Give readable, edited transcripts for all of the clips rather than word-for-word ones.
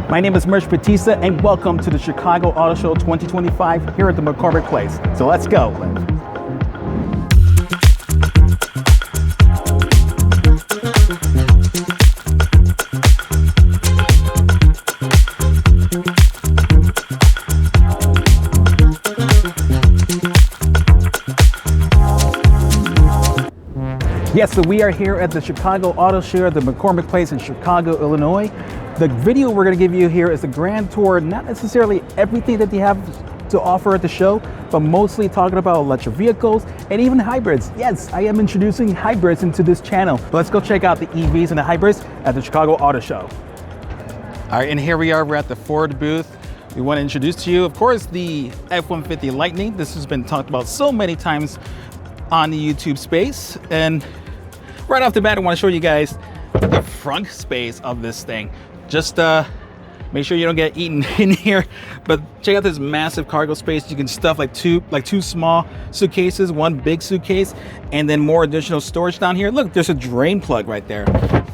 My name is Merch Batista, and welcome to the Chicago Auto Show 2025 here at the McCormick Place. So let's go. Yes, so we are here at the Chicago Auto Show at the McCormick Place in Chicago, Illinois. The video we're going to give you here is a grand tour, not necessarily everything that they have to offer at the show, but mostly talking about electric vehicles and even hybrids. Yes, I am introducing hybrids into this channel. But let's go check out the EVs and the hybrids at the Chicago Auto Show. All right, and here we are. We're at the Ford booth. We want to introduce to you, of course, the F-150 Lightning. This has been talked about so many times on the YouTube space. And right off the bat, I want to show you guys the front space of this thing. Just make sure you don't get eaten in here, but check out this massive cargo space. You can stuff like two small suitcases, one big suitcase, and then more additional storage down here. Look, there's a drain plug right there.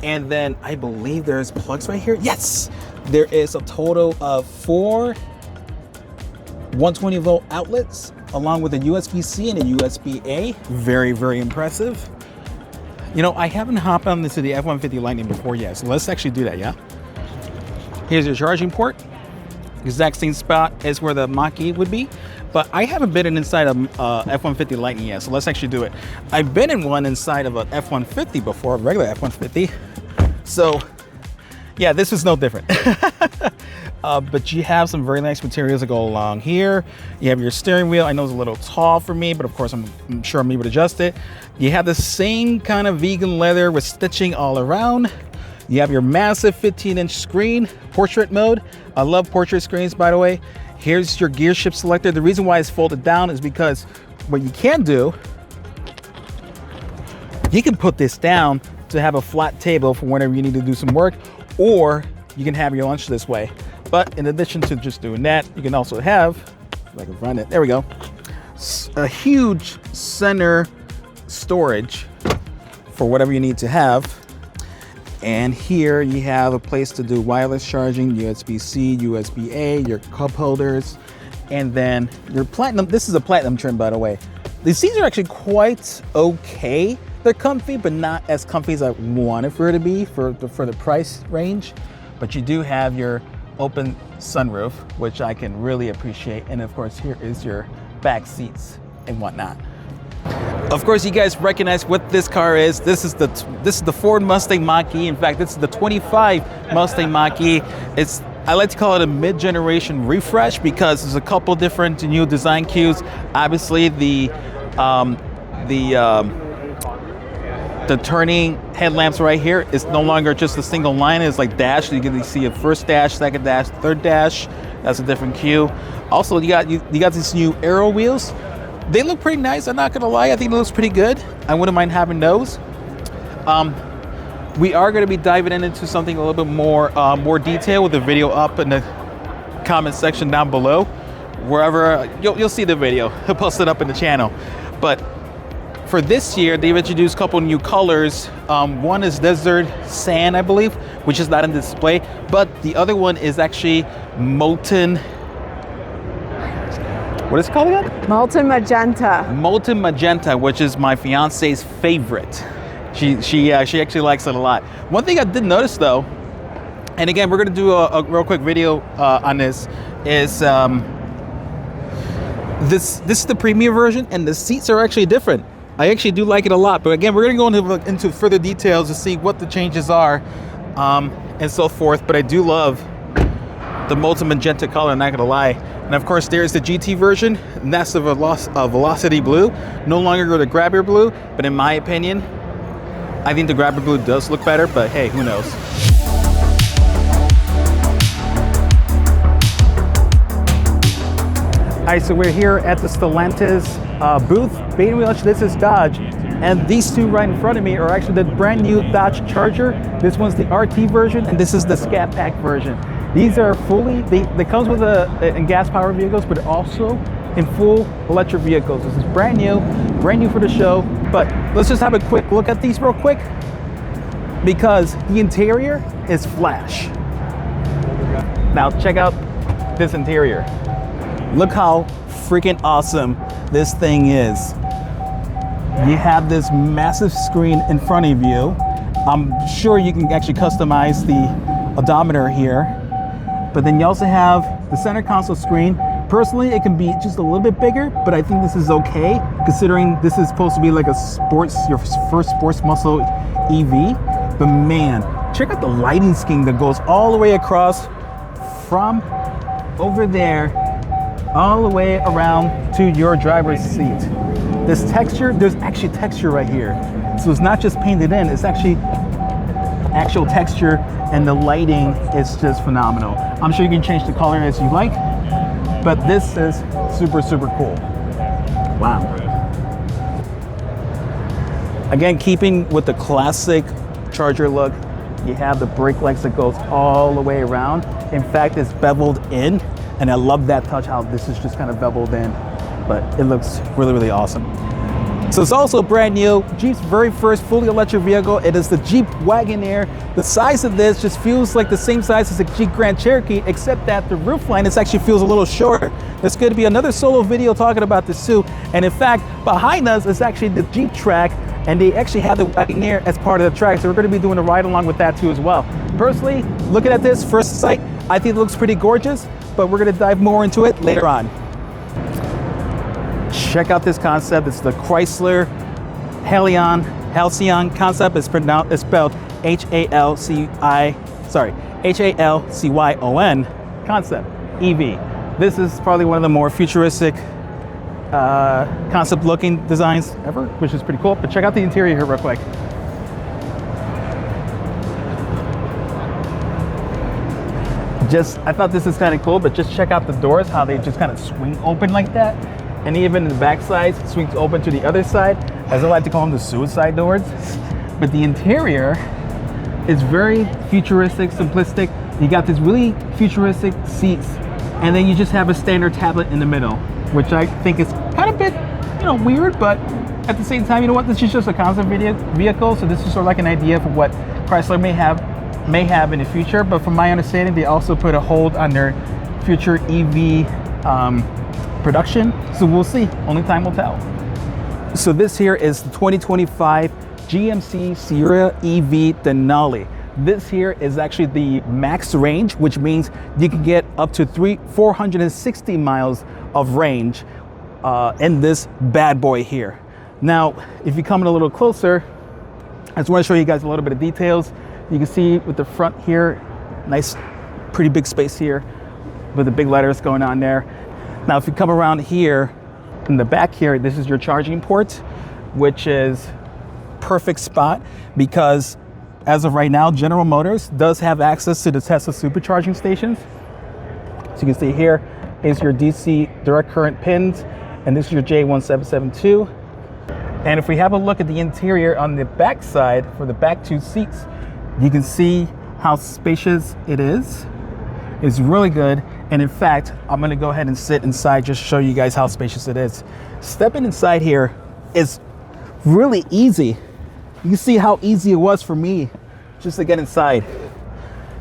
And then I believe there's plugs right here. Yes, there is a total of 4 120 volt outlets, along with a USB-C and a USB-A. Very, very impressive. You know, I haven't hopped on this to the F-150 Lightning before yet, so let's actually do that, yeah? Here's your charging port. Exact same spot as where the mach-e would be, but I haven't been inside of F-150 Lightning yet, so let's actually do it. I've been in one inside of an F-150 before, a regular F-150. So, yeah, this is no different. But you have some very nice materials that go along here. You have your steering wheel. I know it's a little tall for me, but of course I'm sure I'm able to adjust it. You have the same kind of vegan leather with stitching all around. You have your massive 15-inch screen, portrait mode. I love portrait screens, by the way. Here's your gear shift selector. The reason why it's folded down is because what you can do, you can put this down to have a flat table for whenever you need to do some work, or you can have your lunch this way. But in addition to just doing that, you can also have, if I can find it, there we go, a huge center storage for whatever you need to have. And here you have a place to do wireless charging, USB-C, USB-A, your cup holders, and then your platinum. This is a platinum trim, by the way. The seats are actually quite okay. They're comfy, but not as comfy as I want it for it to be for the price range. But you do have your open sunroof, which I can really appreciate. And of course, here is your back seats and whatnot. Of course, you guys recognize what this car is. This is the Ford Mustang Mach-E. In fact, this is the 25 Mustang Mach-E. I like to call it a mid-generation refresh because there's a couple different new design cues. Obviously, the turning headlamps right here is no longer just a single line. It's like dash. You can see a first dash, second dash, third dash. That's a different cue. Also, you got these new aero wheels. They look pretty nice. I'm not gonna lie. I think it looks pretty good. I wouldn't mind having those. We are gonna be diving into something a little bit more detail with the video up in the comment section down below. Wherever you'll see the video, I'll post it up in the channel. But for this year, they've introduced a couple new colors. One is Desert Sand, I believe, which is not in display, but the other one is actually Molten. What is it called again? Molten Magenta. Molten Magenta, which is my fiance's favorite. She actually likes it a lot. One thing I did notice though, and again, we're gonna do a real quick video on this, is this is the premium version, and the seats are actually different. I actually do like it a lot, but again, we're gonna go into further details to see what the changes are and so forth. But I do love the Molten Magenta color, I'm not gonna lie. And of course, there's the GT version, and that's the Velocity Blue. No longer the Grabber Blue, but in my opinion, I think the Grabber Blue does look better, but hey, who knows? All right, so we're here at the Stellantis booth. This is Dodge, and these two right in front of me are actually the brand new Dodge Charger. This one's the RT version, and this is the Scat Pack version. These are fully, they comes with in gas powered vehicles, but also in full electric vehicles. This is brand new for the show. But let's just have a quick look at these real quick, because the interior is flash. Now check out this interior. Look how freaking awesome this thing is. You have this massive screen in front of you. I'm sure you can actually customize the odometer here. But then you also have the center console screen. Personally, it can be just a little bit bigger, but I think this is okay, considering this is supposed to be like a your first sports muscle EV. But man, check out the lighting scheme that goes all the way across from over there, all the way around to your driver's seat. This texture, there's actually texture right here. So it's not just painted in, it's actually actual texture, and the lighting is just phenomenal. I'm sure you can change the color as you like, but this is super, super cool. Wow. Again, keeping with the classic Charger look, you have the brake lights that goes all the way around. In fact, it's beveled in, and I love that touch, how this is just kind of beveled in, but it looks really, really awesome. So it's also brand new, Jeep's very first fully electric vehicle. It is the Jeep Wagoneer. The size of this just feels like the same size as the Jeep Grand Cherokee, except that the roofline actually feels a little shorter. There's going to be another solo video talking about this too. And in fact, behind us is actually the Jeep track, and they actually have the Wagoneer as part of the track. So we're going to be doing a ride along with that too as well. Personally, looking at this first sight, I think it looks pretty gorgeous, but we're going to dive more into it later on. Check out this concept. It's the Chrysler Halcyon concept. It's spelled Halcyon concept EV. This is probably one of the more futuristic concept looking designs ever, which is pretty cool. But check out the interior here real quick. I thought this is kind of cool, but just check out the doors, how they just kind of swing open like that. And even the back side swings open to the other side, as I like to call them, the suicide doors. But the interior is very futuristic, simplistic. You got this really futuristic seats, and then you just have a standard tablet in the middle, which I think is kind of a bit, weird, but at the same time, you know what? This is just a concept vehicle, so this is sort of like an idea for what Chrysler may have in the future. But from my understanding, they also put a hold on their future EV production, so we'll see. Only time will tell. So this here is the 2025 GMC Sierra EV Denali. This here is actually the max range, which means you can get up to 460 miles of range in this bad boy here. Now, if you come in a little closer, I just want to show you guys a little bit of details. You can see with the front here, nice, pretty big space here with the big letters going on there. Now, if you come around here, in the back here, this is your charging port, which is perfect spot because as of right now, General Motors does have access to the Tesla supercharging stations. So you can see here is your DC direct current pins, and this is your J1772. And if we have a look at the interior on the back side for the back two seats, you can see how spacious it is. It's really good. And in fact, I'm gonna go ahead and sit inside just to show you guys how spacious it is. Stepping inside here is really easy. You can see how easy it was for me just to get inside.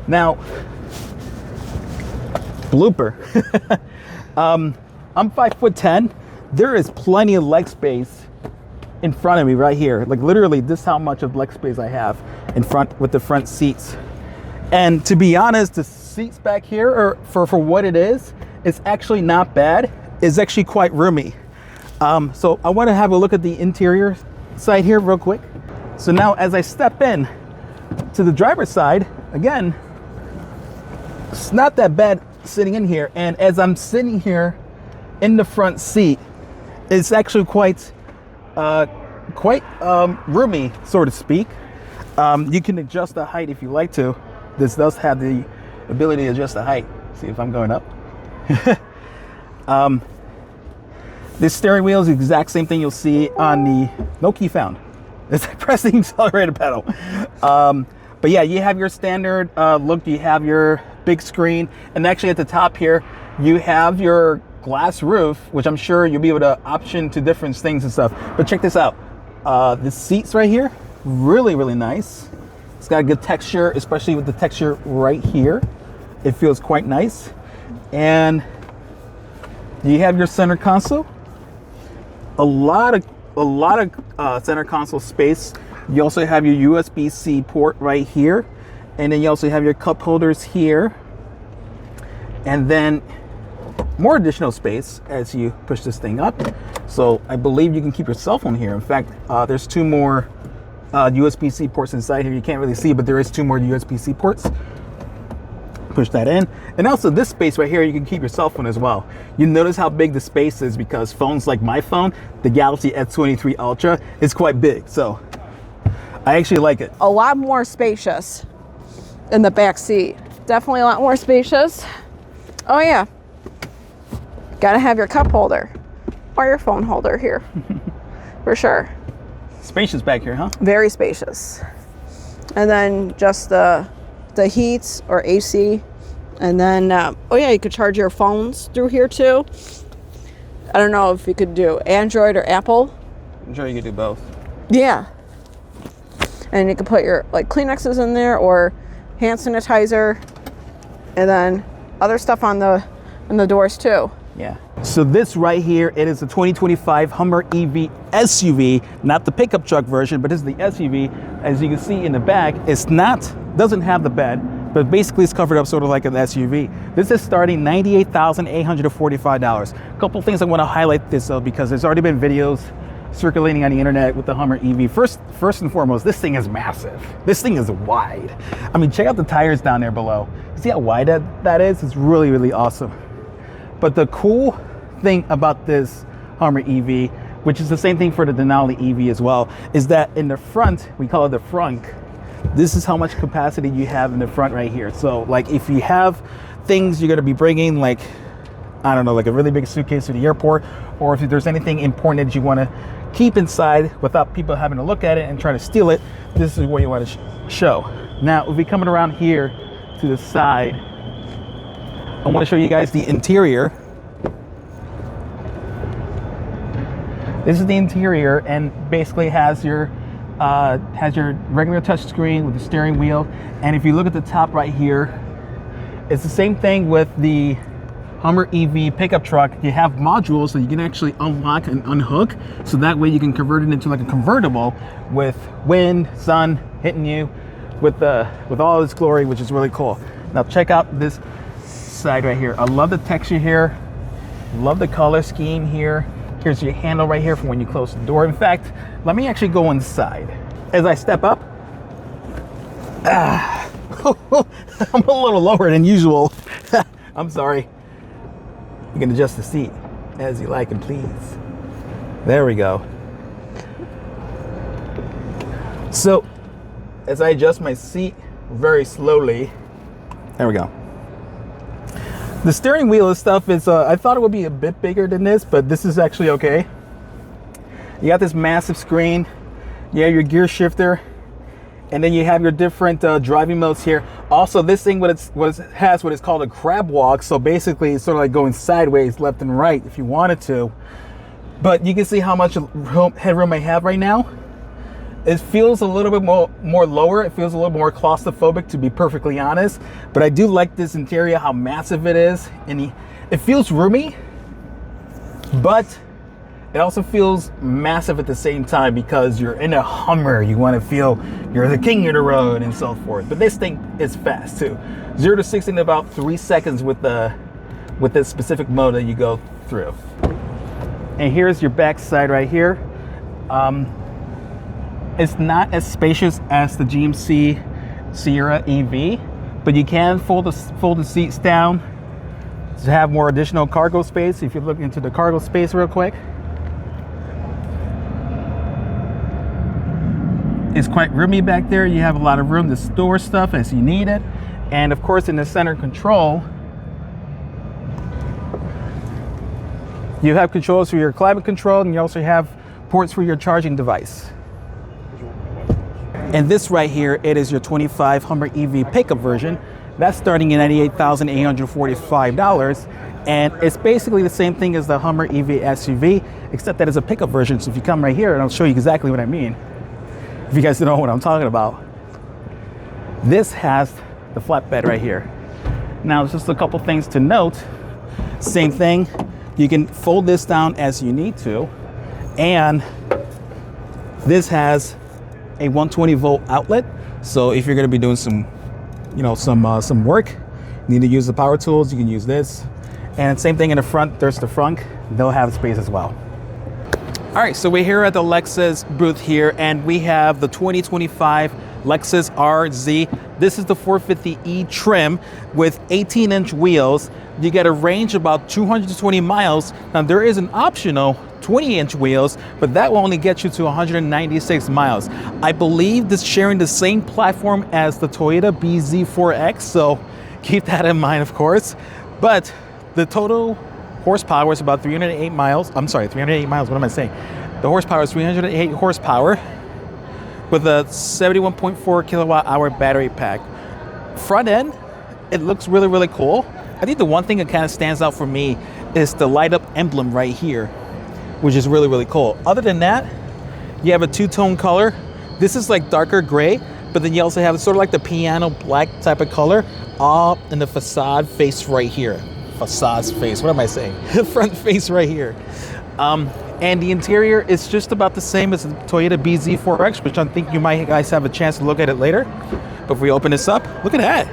Now, blooper. I'm 5'10". There is plenty of leg space in front of me right here. Like literally, this is how much of leg space I have in front with the front seats. And to be honest, the seats back here are, for what it is, it's actually not bad. It's actually quite roomy. So I want to have a look at the interior side here real quick. So now as I step in to the driver's side, again, it's not that bad sitting in here. And as I'm sitting here in the front seat, it's actually quite roomy, so to speak. You can adjust the height if you like to. This does have the ability to adjust the height. See if I'm going up. This steering wheel is the exact same thing you'll see on the no key found. It's pressing the accelerator pedal. But yeah, you have your standard look. You have your big screen, and actually at the top here, you have your glass roof, which I'm sure you'll be able to option to different things and stuff. But check this out. The seats right here, really, really nice. It's got a good texture, especially with the texture right here. It feels quite nice. And you have your center console. A lot of center console space. You also have your USB-C port right here. And then you also have your cup holders here. And then more additional space as you push this thing up. So I believe you can keep your cell phone here. In fact, there's 2 more USB-C ports inside here. You can't really see, but there is 2 more USB-C ports. Push that in. And also this space right here, you can keep your cell phone as well. You notice how big the space is because phones like my phone, the Galaxy S23 Ultra, is quite big. So I actually like it. A lot more spacious in the back seat. Definitely a lot more spacious. Oh yeah. Gotta have your cup holder or your phone holder here. For sure. Spacious back here, huh? Very spacious. And then just the heat or AC. And then, oh yeah, you could charge your phones through here too. I don't know if you could do Android or Apple. I'm sure you could do both. Yeah. And you could put your like Kleenexes in there or hand sanitizer. And then other stuff on the doors too. Yeah. So this right here, it is a 2025 Hummer EV SUV, not the pickup truck version, but this is the SUV. As you can see in the back, doesn't have the bed, but basically it's covered up sort of like an SUV. This is starting $98,845. A couple things I want to highlight this though, because there's already been videos circulating on the internet with the Hummer EV. First and foremost, this thing is massive. This thing is wide. I mean, check out the tires down there below. See how wide that is? It's really, really awesome. But the cool thing about this Hummer EV, which is the same thing for the Denali EV as well, is that in the front, we call it the frunk, this is how much capacity you have in the front right here. So like if you have things you're gonna be bringing, like, I don't know, like a really big suitcase to the airport, or if there's anything important that you wanna keep inside without people having to look at it and try to steal it, this is what you wanna show. Now, if we're coming around here to the side, I want to show you guys the interior. This is the interior, and basically has your regular touch screen with the steering wheel. And if you look at the top right here, it's the same thing with the Hummer EV pickup truck. You have modules that you can actually unlock and unhook, so that way you can convert it into like a convertible with wind, sun hitting you with all its glory, which is really cool. Now check out this side right here. I love the texture here. Love the color scheme here. Here's your handle right here for when you close the door. In fact, let me actually go inside. As I step up, I'm a little lower than usual. I'm sorry. You can adjust the seat as you like and please. There we go. So, as I adjust my seat very slowly, there we go. The steering wheel and stuff is, I thought it would be a bit bigger than this, but this is actually okay. You got this massive screen. You have your gear shifter, and then you have your different driving modes here. Also, this thing has what is called a crab walk. So basically, it's sort of like going sideways, left and right, if you wanted to. But you can see how much headroom I have right now. It feels a little bit more lower. It feels a little more claustrophobic, to be perfectly honest. But I do like this interior, how massive it is. And it feels roomy, but it also feels massive at the same time because you're in a Hummer. You want to feel you're the king of the road and so forth. But this thing is fast too. 0 to 60 in about 3 seconds with this specific mode that you go through. And here's your back side right here. It's not as spacious as the GMC Sierra EV, but you can fold the seats down to have more additional cargo space. If you look into the cargo space real quick, it's quite roomy back there. You have a lot of room to store stuff as you need it. And of course, in the center control, you have controls for your climate control, and you also have ports for your charging device. And this right here, it is your 25 Hummer EV pickup version. That's starting at $98,845. And it's basically the same thing as the Hummer EV SUV, except that it's a pickup version. So if you come right here, and I'll show you exactly what I mean, if you guys don't know what I'm talking about. This has the flatbed right here. Now, just a couple things to note. Same thing, you can fold this down as you need to, and this has a 120 volt outlet. So if you're going to be doing some, some work, you need to use the power tools, you can use this. And same thing in the front, there's the front, they'll have space as well. All right, so we're here at the Lexus booth here, and we have the 2025 Lexus RZ. This is the 450e trim with 18-inch wheels. You get a range of about 220 miles. Now there is an optional 20-inch wheels, but that will only get you to 196 miles. I believe this is sharing the same platform as the Toyota BZ4X, so keep that in mind, of course. But the total horsepower is about 308 miles. I'm sorry, 308 miles, what am I saying? The horsepower is 308 horsepower with a 71.4 kilowatt hour battery pack. Front end, it looks really, really cool. I think the one thing that kind of stands out for me is the light up emblem right here, which is really, really cool. Other than that, you have a two-tone color. This is like darker gray, but then you also have sort of like the piano black type of color all in the facade face right here. Facade's face, what am I saying? Front face right here. And the interior is just about the same as the Toyota BZ4X, which I think you might guys have a chance to look at it later. But if we open this up, look at that.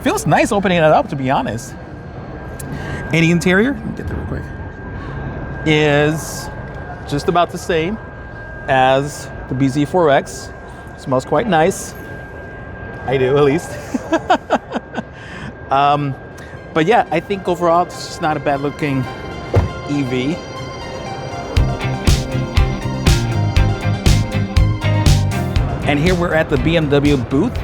Feels nice opening it up, to be honest. And the interior, let me get that real quick, is just about the same as the BZ4X. Smells quite nice. I do, at least. But yeah, I think overall this is not a bad looking EV. And here we're at the BMW booth.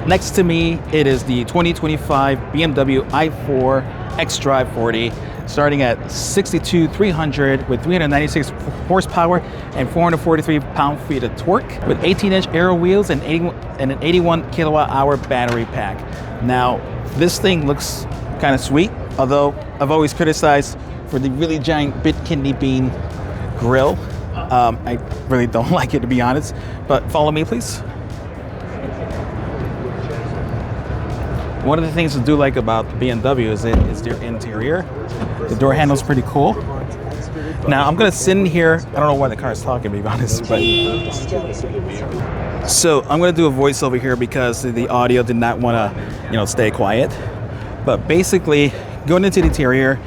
Next to me, it is the 2025 BMW i4 xDrive 40, starting at 62,300 with 396 horsepower and 443 pound-feet of torque, with 18-inch aero wheels and an 81 kilowatt-hour battery pack. Now, this thing looks kind of sweet, although I've always criticized for the really giant bit kidney bean grille. I really don't like it, to be honest, but follow me, please. One of the things I do like about the BMW is their interior. The door handle's pretty cool. Now I'm gonna sit in here. I don't know why the car's talking, to be honest, but so I'm gonna do a voiceover here because the audio did not want to, stay quiet. But basically, going into the interior,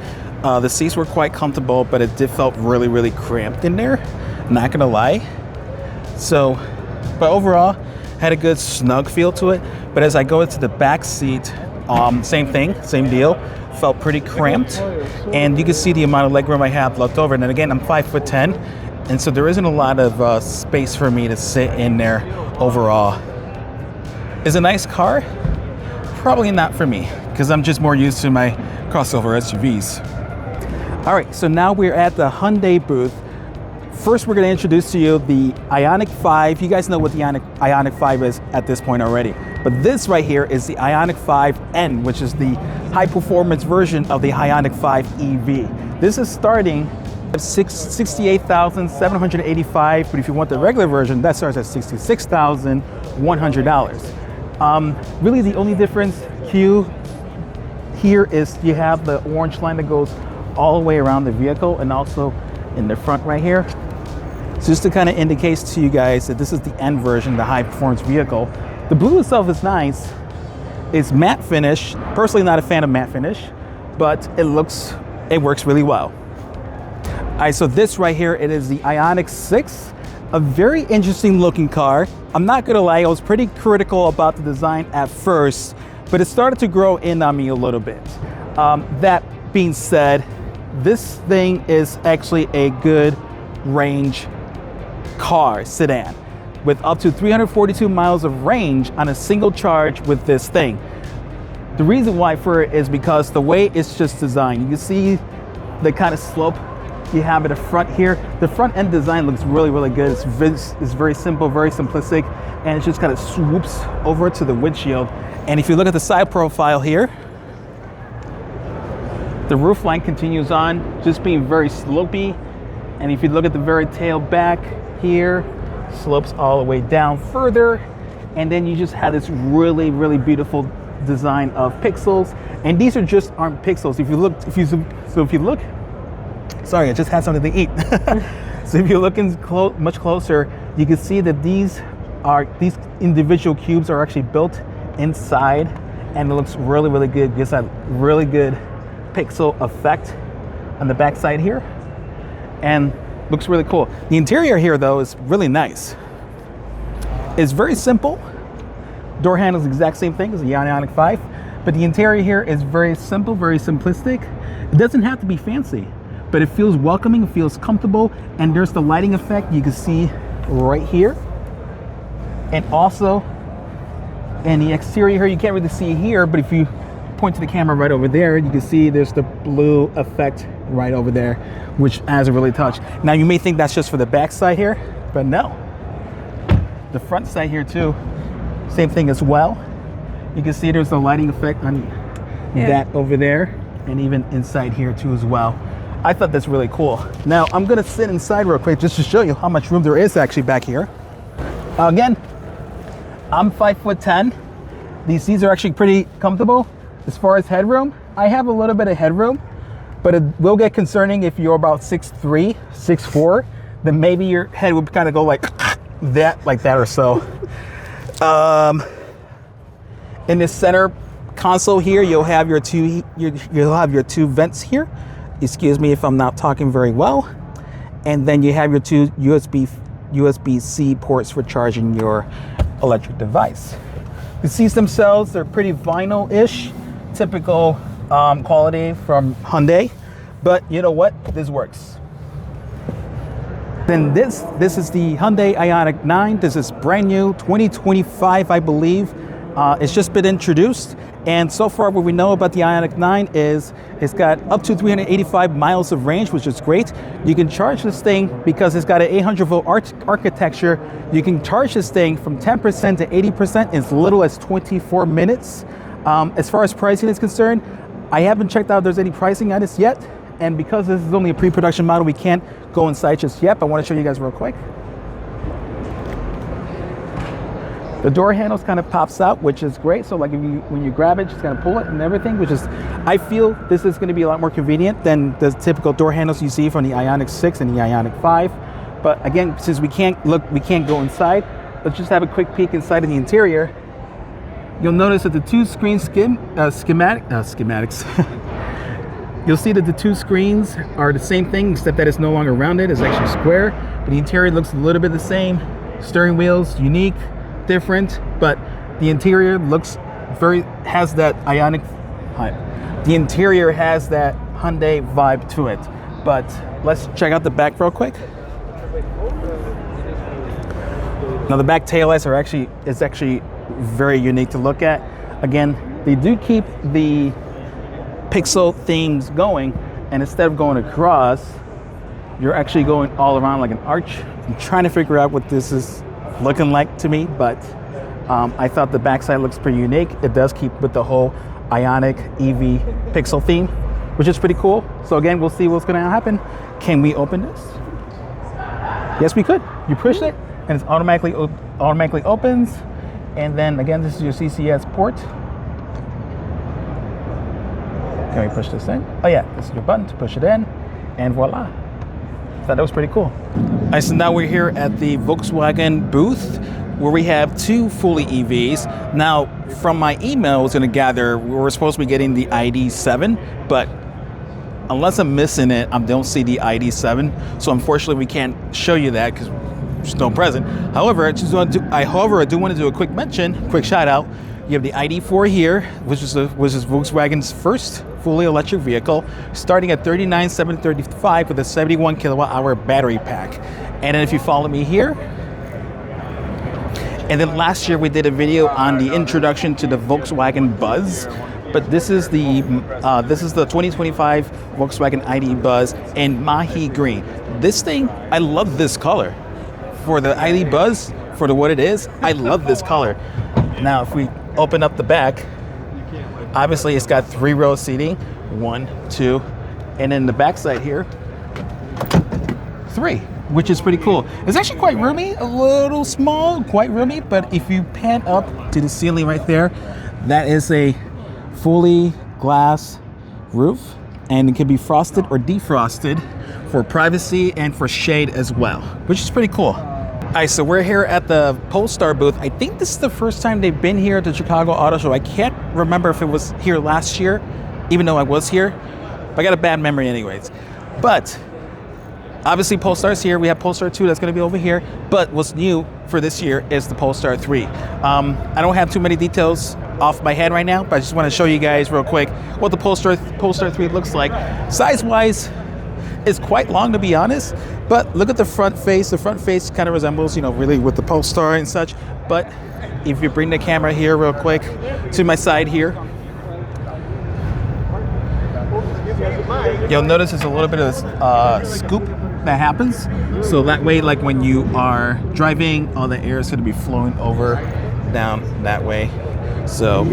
the seats were quite comfortable, but it did felt really, really cramped in there. Not gonna lie. So, but overall, had a good snug feel to it. But as I go into the back seat, same thing, same deal. Felt pretty cramped, and you can see the amount of legroom I have left over. And then again, I'm 5'10", and so there isn't a lot of space for me to sit in there overall. Is a nice car? Probably not for me, because I'm just more used to my crossover SUVs. All right, so now we're at the Hyundai booth. First, we're going to introduce to you the Ioniq 5. You guys know what the Ioniq 5 is at this point already. But this right here is the Ioniq 5N, which is the high-performance version of the Ioniq 5 EV. This is starting at $68,785, but if you want the regular version, that starts at $66,100. Really, the only difference here is you have the orange line that goes all the way around the vehicle and also in the front right here. So just to kind of indicate to you guys that this is the N version, the high performance vehicle. The blue itself is nice. It's matte finish. Personally not a fan of matte finish, but it works really well. All right, so this right here, it is the Ioniq 6, a very interesting looking car. I'm not gonna lie, I was pretty critical about the design at first, but it started to grow in on me a little bit. That being said, this thing is actually a good range car, sedan, with up to 342 miles of range on a single charge with this thing. The reason why for it is because the way it's just designed. You can see the kind of slope you have at the front here. The front end design looks really, really good. It's very simple, very simplistic, and it just kind of swoops over to the windshield. And if you look at the side profile here, the roof line continues on, just being very slopey. And if you look at the very tail back here, slopes all the way down further. And then you just have this really, really beautiful design of pixels, and these are just aren't pixels. If you look, sorry, I just had something to eat. So if you look in much closer, you can see that these individual cubes are actually built inside, and it looks really, really good. Gives that really good pixel effect on the back side here, and looks really cool. The interior here, though, is really nice. It's very simple. Door handle is the exact same thing as the Ioniq 5, but the interior here is very simple, very simplistic. It doesn't have to be fancy, but it feels welcoming, it feels comfortable, and there's the lighting effect you can see right here. And also in the exterior here, you can't really see here, but if you point to the camera right over there, you can see there's the blue effect right over there, which adds a really touch. Now you may think that's just for the back side here, but no. The front side here too, same thing as well. You can see there's the lighting effect on that over there, and even inside here too as well. I thought that's really cool. Now I'm gonna sit inside real quick just to show you how much room there is actually back here. Again, I'm 5'10". These seats are actually pretty comfortable. As far as headroom, I have a little bit of headroom, but it will get concerning if you're about 6'3", 6'4", then maybe your head would kind of go like that or so. In the center console here, you'll have your two vents here. Excuse me if I'm not talking very well. And then you have your two USB-C ports for charging your electric device. The seats themselves, they're pretty vinyl-ish, typical quality from Hyundai, but you know what? This works. Then this is the Hyundai Ioniq 9. This is brand new, 2025, I believe. It's just been introduced, and so far what we know about the Ioniq 9 is it's got up to 385 miles of range, which is great. You can charge this thing, because it's got an 800 volt architecture, you can charge this thing from 10% to 80% in as little as 24 minutes. As far as pricing is concerned, I haven't checked out if there's any pricing on this yet, and because this is only a pre-production model, we can't go inside just yet, but I want to show you guys real quick. The door handles kind of pops out, which is great. So like when you grab it, just kind of pull it and everything, which is, I feel this is going to be a lot more convenient than the typical door handles you see from the Ioniq 6 and the Ioniq 5. But again, since we can't go inside, let's just have a quick peek inside of the interior. You'll notice that the two screen schematics. You'll see that the two screens are the same thing, except that it's no longer rounded, it's actually square. But the interior looks a little bit the same. Steering wheel's unique, different, but the interior has that Ioniq. The interior has that Hyundai vibe to it. But let's check out the back real quick. Now the back taillights are actually very unique to look at. Again, they do keep the pixel themes going, and instead of going across, you're actually going all around like an arch. I'm trying to figure out what this is looking like to me, but I thought the backside looks pretty unique. It does keep with the whole Ioniq EV pixel theme, which is pretty cool. So again, we'll see what's going to happen. Can we open this? Yes, we could. You push it, and it automatically opens. And then again, this is your CCS port. Can we push this in? Oh yeah, this is your button to push it in, and voila. Thought that was pretty cool. All right, so now we're here at the Volkswagen booth, where we have two fully EVs. Now, from my email, I was going to gather we were supposed to be getting the ID7, but unless I'm missing it, I don't see the ID7. So unfortunately, we can't show you that because there's no present. However, I do want to do a quick shout out. You have the ID4 here, which is Volkswagen's first fully electric vehicle, starting at $39,735 with a 71 kilowatt hour battery pack. And then if you follow me here, and then last year we did a video on the introduction to the Volkswagen Buzz, but this is the 2025 Volkswagen ID Buzz in mach-e green. This thing, I love this color. For the ID Buzz, for what it is, I love this color. Now, if we open up the back, obviously it's got 3 row seating, 1, 2, and then the back side here, 3, which is pretty cool. It's actually quite roomy, a little small, quite roomy, but if you pan up to the ceiling right there, That is a fully glass roof, and it can be frosted or defrosted for privacy and for shade as well, which is pretty cool. All right, so we're here at the Polestar booth. I think this is the first time they've been here at the Chicago Auto Show. I can't remember if it was here last year, even though I was here. But I got a bad memory anyways. But obviously Polestar's here. We have Polestar 2 that's gonna be over here. But what's new for this year is the Polestar 3. I don't have too many details off my head right now, but I just wanna show you guys real quick what the Polestar 3 looks like. Size-wise, it's quite long to be honest, but look at the front face. The front face kind of resembles, you know, really with the Polestar and such. But if you bring the camera here real quick to my side here, you'll notice there's a little bit of scoop that happens. So that way, like when you are driving, all the air is going to be flowing over down that way. So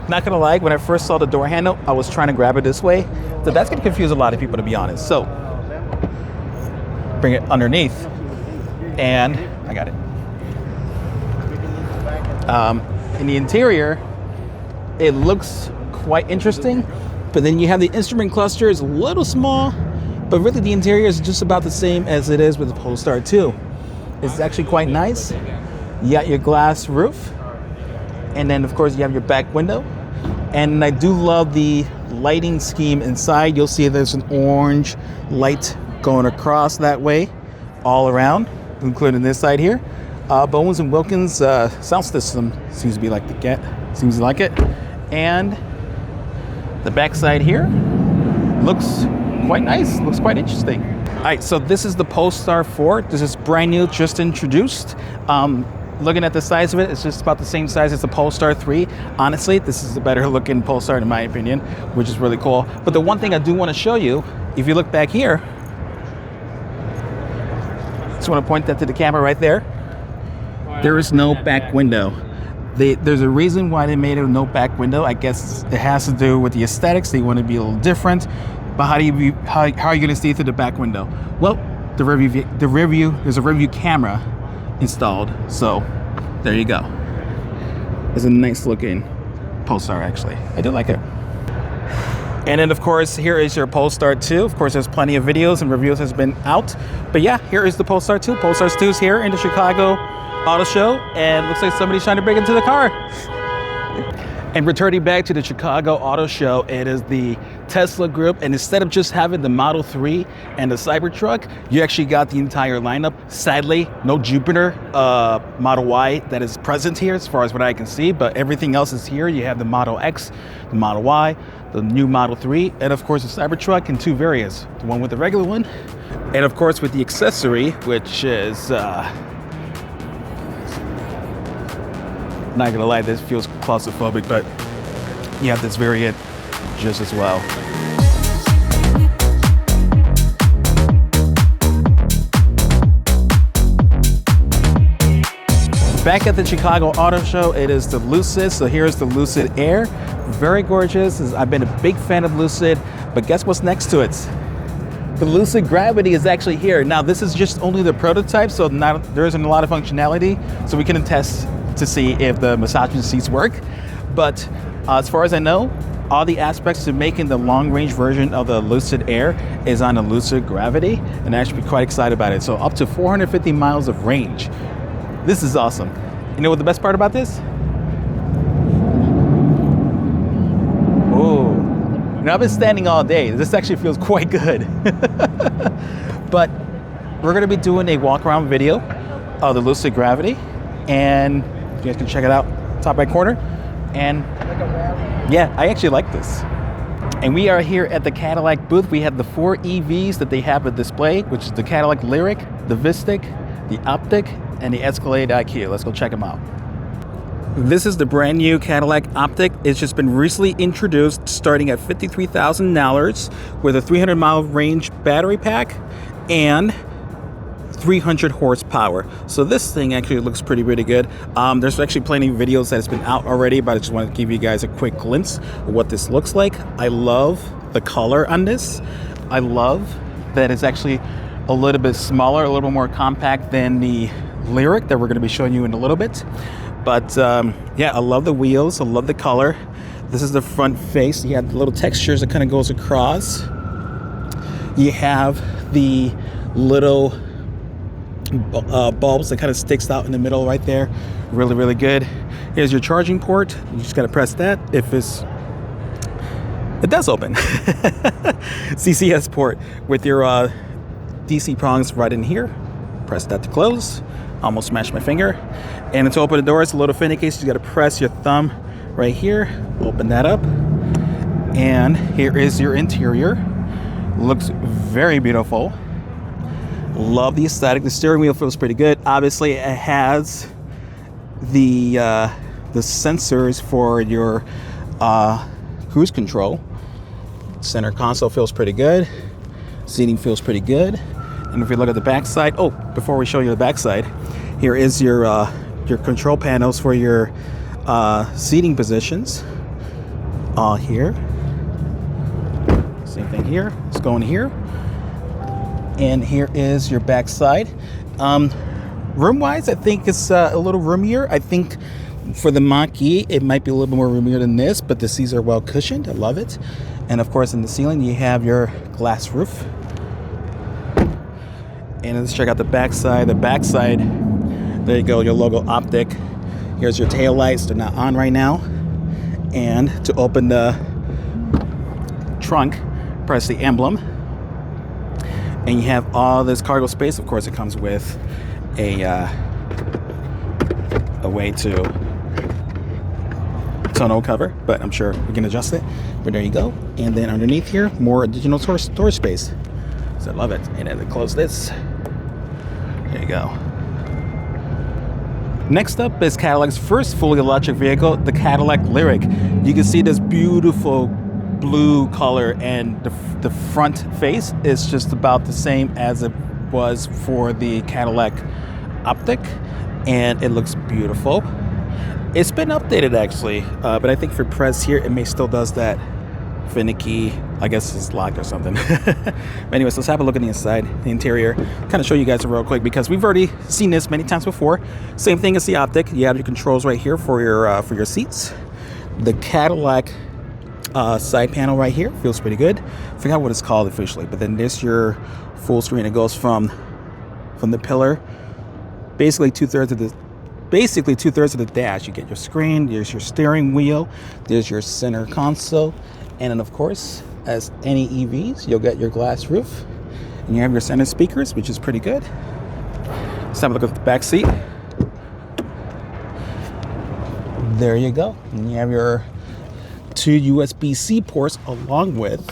not gonna lie, when I first saw the door handle, I was trying to grab it this way. So that's gonna confuse a lot of people, to be honest. So bring it underneath, and I got it. In the interior, it looks quite interesting, but then you have the instrument cluster is a little small, but really the interior is just about the same as it is with the Polestar 2. It's actually quite nice. You got your glass roof, and then of course you have your back window. And I do love the lighting scheme inside. You'll see there's an orange light going across that way, all around, including this side here. Bowens & Wilkins sound system seems to be like seems like it. And the back side here looks quite nice, looks quite interesting. All right, so this is the Polestar 4. This is brand new, just introduced. Looking at the size of it, it's just about the same size as the Polestar 3. Honestly, this is a better looking Polestar in my opinion, which is really cool. But the one thing I do want to show you, if you look back here, just want to point that to the camera right there. There is no back window. There's a reason why they made it no back window. I guess it has to do with the aesthetics. They want to be a little different. But how are you going to see through the back window? Well, there's a rear-view camera installed, so there you go. It's a nice looking Polestar actually. I do like it. And then of course here is your Polestar 2. Of course there's plenty of videos and reviews has been out, but yeah, here is the Polestar 2. Polestar 2 is here in the Chicago Auto Show, and looks like somebody's trying to break into the car. And returning back to the Chicago Auto Show, it is the Tesla group, and instead of just having the Model 3 and the Cybertruck, you actually got the entire lineup. Sadly, no Jupiter Model Y that is present here as far as what I can see, but everything else is here. You have the Model X, the Model Y, the new Model 3, and of course the Cybertruck in two variants, the one with the regular one, and of course with the accessory, which is not gonna lie, this feels claustrophobic, but you have this variant just as well. Back at the Chicago Auto Show, it is the Lucid. So here's the Lucid Air. Very gorgeous. I've been a big fan of Lucid, but guess what's next to it? The Lucid Gravity is actually here. Now this is just only the prototype, so there isn't a lot of functionality, so we can test to see if the massaging seats work. But as far as I know, all the aspects to making the long-range version of the Lucid Air is on the Lucid Gravity, and I'm actually quite excited about it. So up to 450 miles of range. This is awesome. You know what the best part about this? Oh, now I've been standing all day. This actually feels quite good. But we're gonna be doing a walk-around video of the Lucid Gravity, and you guys can check it out, top right corner. And yeah, I actually like this. And we are here at the Cadillac booth. We have the 4 EVs that they have at display, which is the Cadillac Lyriq, the Vistic, the Optic, and the Escalade IQ. Let's go check them out. This is the brand new Cadillac Optic. It's just been recently introduced, starting at $53,000 with a 300-mile range battery pack and 300 horsepower. So this thing actually looks pretty good. There's actually plenty of videos that has been out already, but I just wanted to give you guys a quick glimpse of what this looks like. I love the color on this. I love that it's actually a little bit smaller, a little more compact than the Lyriq that we're going to be showing you in a little bit. But yeah, I love the wheels. I love the color. This is the front face. You have the little textures that kind of goes across. You have the little bulbs that kind of sticks out in the middle right there. Really, really good. Here's your charging port. You just got to press that. If it does open. CCS port with your DC prongs right in here. Press that to close. Almost smashed my finger. And to open the door, it's a little finicky, so you got to press your thumb right here. Open that up. And here is your interior. Looks very beautiful. Love the aesthetic. The steering wheel feels pretty good. Obviously, it has the sensors for your cruise control. Center console feels pretty good. Seating feels pretty good. And if you look at the back side, oh, before we show you the back side, here is your control panels for your seating positions. Here. Same thing here. Let's go in here. And here is your back side. Room-wise, I think it's a little roomier. I think for the Mach-e, it might be a little bit more roomier than this, but the seats are well cushioned. I love it. And of course, in the ceiling, you have your glass roof. And let's check out the back side. The back side, there you go, your logo optic. Here's your tail lights. They're not on right now. And to open the trunk, press the emblem. And you have all this cargo space. Of course, it comes with a way to tonneau cover, but I'm sure we can adjust it. But there you go. And then underneath here, more additional storage space. So I love it. And then close this. There you go. Next up is Cadillac's first fully electric vehicle, the Cadillac Lyric. You can see this beautiful blue color, and the front face is just about the same as it was for the Cadillac Optic, and it looks beautiful. It's been updated actually, but I think for press here, it may still does that finicky, I guess it's locked or something. But anyways, let's have a look at the inside, the interior, kind of show you guys real quick because we've already seen this many times before. Same thing as the Optic. You have your controls right here for your seats. The Cadillac side panel right here feels pretty good. Forgot what it's called officially, but then there's your full screen. It goes from the pillar, basically two-thirds of the dash. You get your screen, there's your steering wheel, there's your center console, and then of course, as any EVs, you'll get your glass roof, and you have your center speakers, which is pretty good. Let's have a look at the back seat. There you go. And you have your 2 USB-C ports along with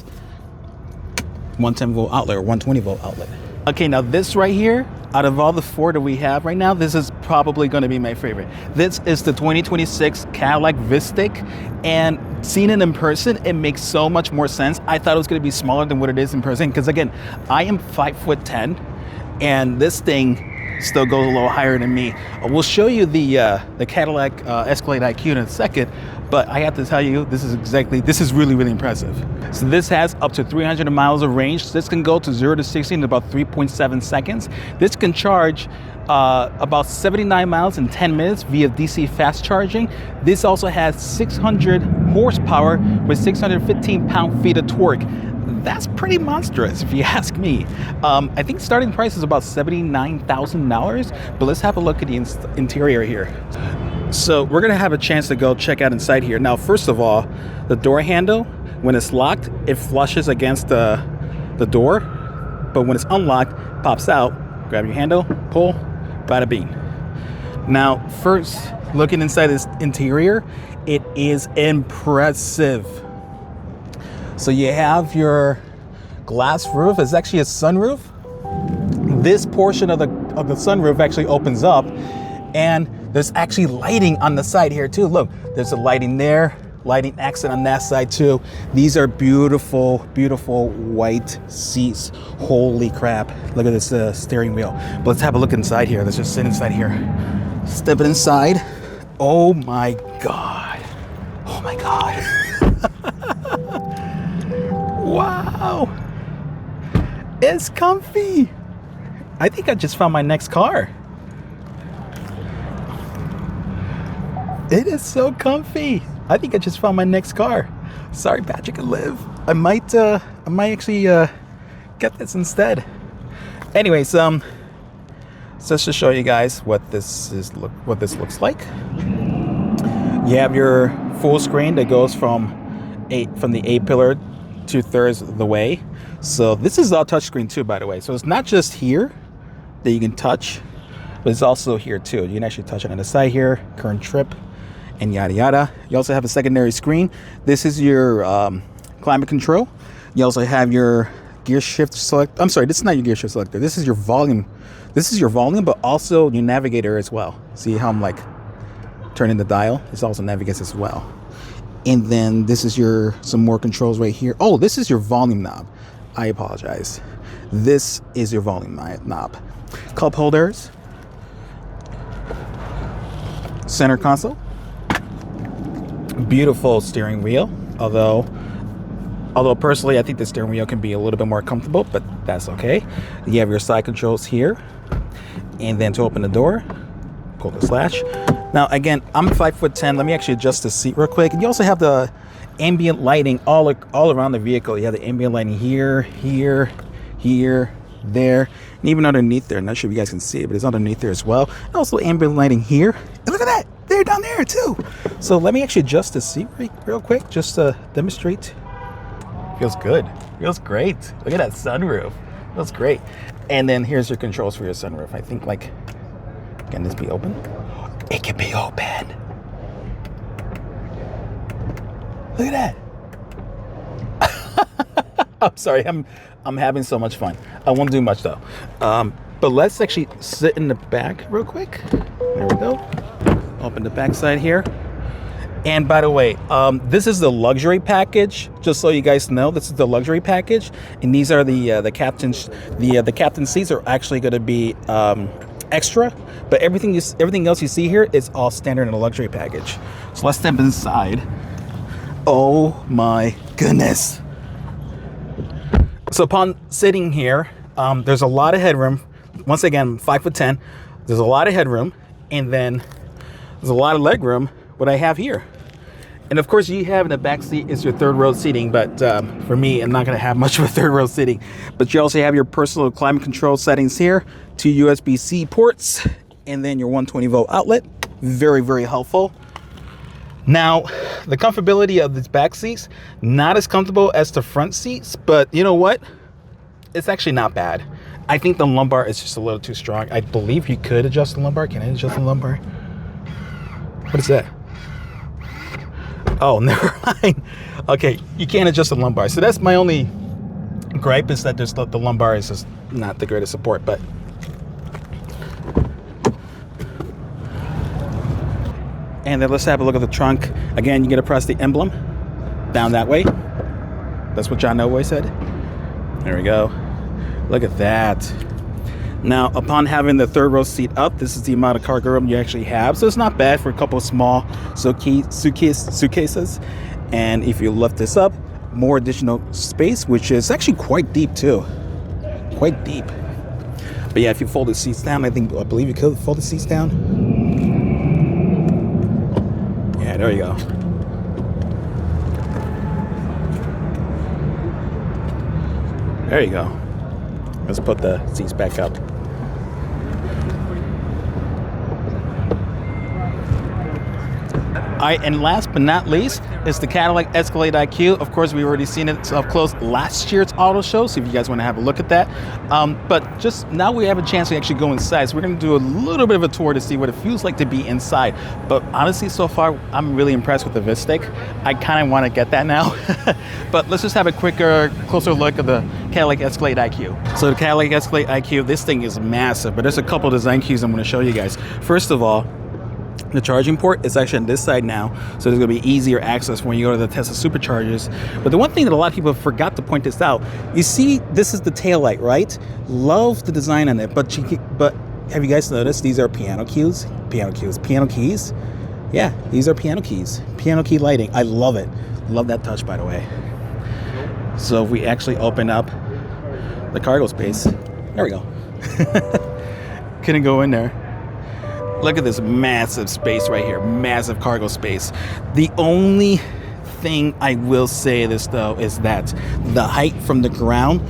110 volt outlet or 120 volt outlet. Okay, now this right here, out of all the 4 that we have right now, this is probably going to be my favorite. This is the 2026 Cadillac Vistic, and seen it in person, it makes so much more sense. I thought it was going to be smaller than what it is in person, because again, I am 5'10", and this thing still goes a little higher than me. We'll show you the Cadillac Escalade IQ in a second, but I have to tell you, this is really, really impressive. So this has up to 300 miles of range. This can go to 0 to 60 in about 3.7 seconds. This can charge about 79 miles in 10 minutes via DC fast charging. This also has 600 horsepower with 615 pound-feet of torque. That's pretty monstrous if you ask me. I think starting price is about $79,000, but let's have a look at the interior here. So we're gonna have a chance to go check out inside here. Now, first of all, the door handle, when it's locked, it flushes against the door, but when it's unlocked, pops out. Grab your handle, pull, bada bing. Now, first, looking inside this interior, it is impressive. So you have your glass roof. It's actually a sunroof. This portion of the sunroof actually opens up, and there's actually lighting on the side here too. Look, there's a lighting there, lighting accent on that side too. These are beautiful, beautiful white seats. Holy crap. Look at this steering wheel. But let's have a look inside here. Let's just sit inside here. Step it inside. Oh my God. Oh my God. Wow. It's comfy. I think I just found my next car. It is so comfy. I think I just found my next car. Sorry, Patrick and Liv. I might actually get this instead. Anyways, so just to show you guys what this looks like. You have your full screen that goes from the A pillar 2/3 of the way. So this is all touchscreen too, by the way. So it's not just here that you can touch, but it's also here too. You can actually touch it on the side here, current trip, and yada yada. You also have a secondary screen. This is your climate control. You also have your gear shift select. I'm sorry, this is not your gear shift selector. This is your volume. This is your volume, but also your navigator as well. See how I'm like turning the dial? It's also navigates as well. And then this is some more controls right here. Oh, this is your volume knob. I apologize. This is your volume knob. Cup holders. Center console. Beautiful steering wheel. Although personally I think the steering wheel can be a little bit more comfortable, but that's okay. You have your side controls here. And then to open the door, pull this latch. Now again, I'm 5'10". Let me actually adjust the seat real quick. And you also have the ambient lighting all around the vehicle. You have the ambient lighting here, there, and even underneath there. I'm not sure if you guys can see it, but it's underneath there as well. And also ambient lighting here. And look at that, they're down there too. So let me actually adjust the seat real quick, just to demonstrate. Feels good, feels great. Look at that sunroof, feels great. And then here's your controls for your sunroof. I think can this be open? It can be open. Look at that. I'm sorry, I'm having so much fun. I won't do much though. But let's actually sit in the back real quick. There we go. Open the back side here. And by the way, this is the luxury package. Just so you guys know, this is the luxury package, and these are the captain's. The captain seats are actually going to be extra, but everything else you see here is all standard in the luxury package. So let's step inside. Oh my goodness! So upon sitting here, there's a lot of headroom. Once again, 5'10". There's a lot of headroom, and then there's a lot of legroom. What I have here. And of course, you have in the back seat is your third row seating, but for me, I'm not going to have much of a third row seating. But you also have your personal climate control settings here, 2 USB-C ports, and then your 120 volt outlet. Very, very helpful. Now, the comfortability of these back seats, not as comfortable as the front seats, but you know what? It's actually not bad. I think the lumbar is just a little too strong. I believe you could adjust the lumbar. Can I adjust the lumbar? What is that? Oh, never mind. Okay, you can't adjust the lumbar. So that's my only gripe, is that the lumbar is just not the greatest support. But and then let's have a look at the trunk. Again, you get to press the emblem down that way. That's what John Elway said. There we go. Look at that. Now, upon having the third row seat up, this is the amount of cargo room you actually have. So it's not bad for a couple of small suitcases. And if you lift this up, more additional space, which is actually quite deep too. Quite deep. But yeah, if you fold the seats down, I believe you could fold the seats down. Yeah, there you go. There you go. Let's put the seats back up. All right, and last but not least is the Cadillac Escalade IQ. Of course, we've already seen it up close last year's auto show, so if you guys want to have a look at that. But just now we have a chance to actually go inside, so we're going to do a little bit of a tour to see what it feels like to be inside. But honestly, so far, I'm really impressed with the Vistick. I kind of want to get that now. But let's just have a closer look at the Cadillac Escalade IQ. So the Cadillac Escalade IQ, this thing is massive, but there's a couple design cues I'm going to show you guys. First of all, the charging port is actually on this side now, so there's going to be easier access when you go to the Tesla superchargers. But the one thing that a lot of people forgot to point this out, you see, this is the taillight, right? Love the design on it, but have you guys noticed these are piano keys? Piano keys? Yeah, these are piano keys. Piano key lighting. I love it. Love that touch, by the way. So if we actually open up the cargo space, there we go. Couldn't go in there. Look at this massive space right here, massive cargo space. The only thing I will say this though is that the height from the ground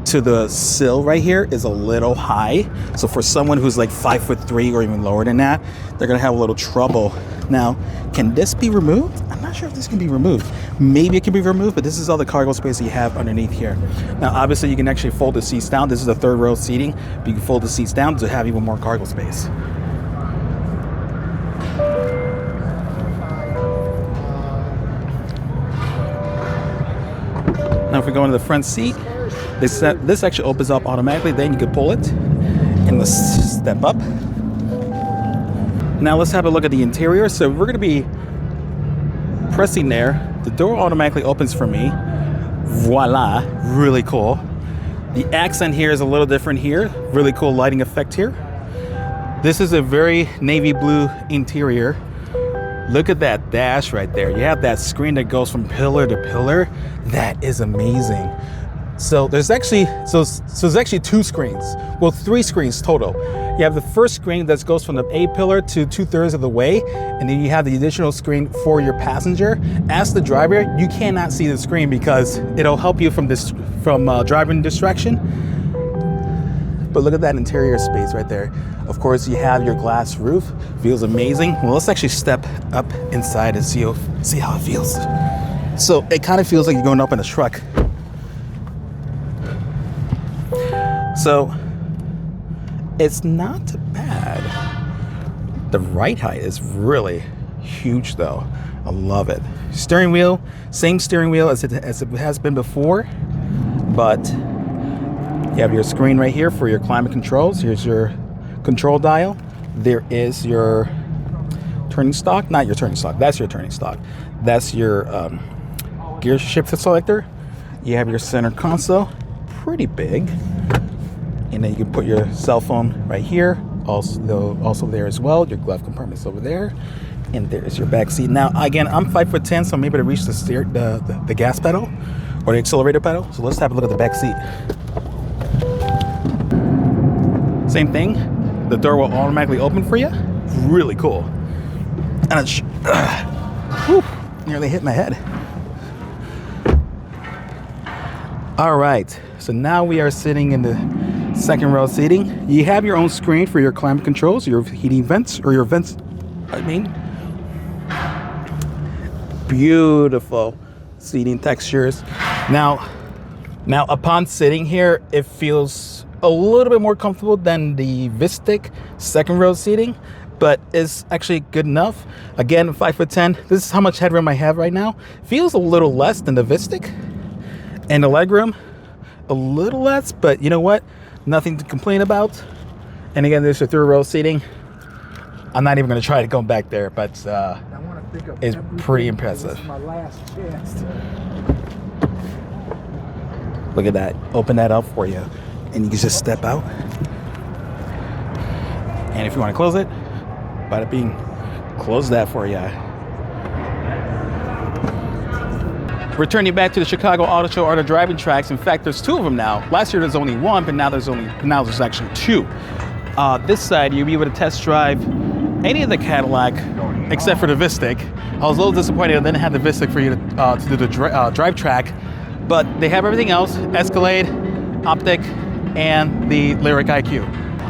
to the sill right here is a little high. So for someone who's like 5'3" or even lower than that, they're gonna have a little trouble. Now, can this be removed? I'm not sure if this can be removed. Maybe it can be removed, but this is all the cargo space you have underneath here. Now, obviously you can actually fold the seats down. This is the third row seating, but you can fold the seats down to have even more cargo space. Now if we go into the front seat, this actually opens up automatically. Then you can pull it and let's step up. Now let's have a look at the interior. So we're going to be pressing there. The door automatically opens for me. Voila, really cool. The accent here is a little different here. Really cool lighting effect here. This is a very navy blue interior. Look at that dash right there. You have that screen that goes from pillar to pillar. That is amazing. So there's actually there's actually two screens. Well, three screens total. You have the first screen that goes from the A pillar to 2/3 of the way, and then you have the additional screen for your passenger. As the driver, you cannot see the screen because it'll help you from driving distraction. But look at that interior space right there. Of course, you have your glass roof. Feels amazing. Well, let's actually step up inside and see how it feels. So it kind of feels like you're going up in a truck. So it's not bad. The ride height is really huge though. I love it. Steering wheel, same steering wheel as it has been before, but you have your screen right here for your climate controls. Here's your control dial. There is your turning stalk. Not your turning stalk. That's your turning stalk. That's your gear shift selector. You have your center console. Pretty big. And then you can put your cell phone right here. Also there as well. Your glove compartment's over there. And there's your back seat. Now, again, I'm 5'10", so I'm able to reach the gas pedal or the accelerator pedal. So let's have a look at the back seat. Same thing, the door will automatically open for you. Really cool. And it's, nearly hit my head. All right, so now we are sitting in the second row seating. You have your own screen for your climate controls, your heating vents, or your vents, beautiful seating textures. Now upon sitting here, it feels a little bit more comfortable than the Vistic second row seating, but it's actually good enough. Again, 5'10". This is how much headroom I have right now. Feels a little less than the Vistic, and the legroom a little less, but you know what? Nothing to complain about. And again, there's the third row seating. I'm not even going to try to go back there, but it's pretty impressive. This is my last chance. Look at that. Open that up for you. And you can just step out. And if you want to close it, bada bing, close that for you. Returning back to the Chicago Auto Show Art of Driving tracks. In fact, there's two of them now. Last year there's only one, but now there's actually two. This side you'll be able to test drive any of the Cadillac except for the Vistic. I was a little disappointed I didn't have the Vistic for you to do the drive track, but they have everything else: Escalade, Optic, and the Lyric IQ.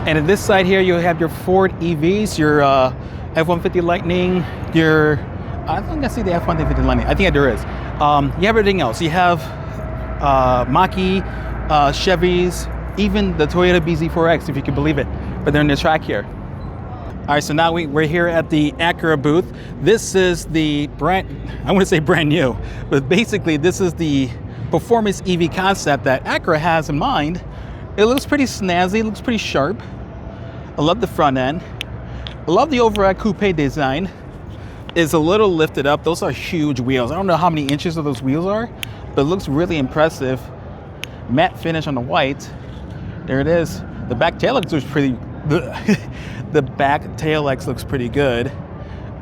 And in this side here, you have your Ford EVs, your F-150 Lightning, I think I see the F-150 Lightning. I think there is. You have everything else. You have mach-e, Chevys, even the Toyota BZ4X, if you can believe it. But they're in the track here. All right, so now we're here at the Acura booth. This is the I want to say brand new, but basically this is the performance EV concept that Acura has in mind. It looks pretty snazzy, looks pretty sharp. I love the front end. I love the overall coupe design. It's a little lifted up. Those are huge wheels. I don't know how many inches of those wheels are, but it looks really impressive. Matte finish on the white. There it is. The back tail looks pretty the back tail lights looks pretty good.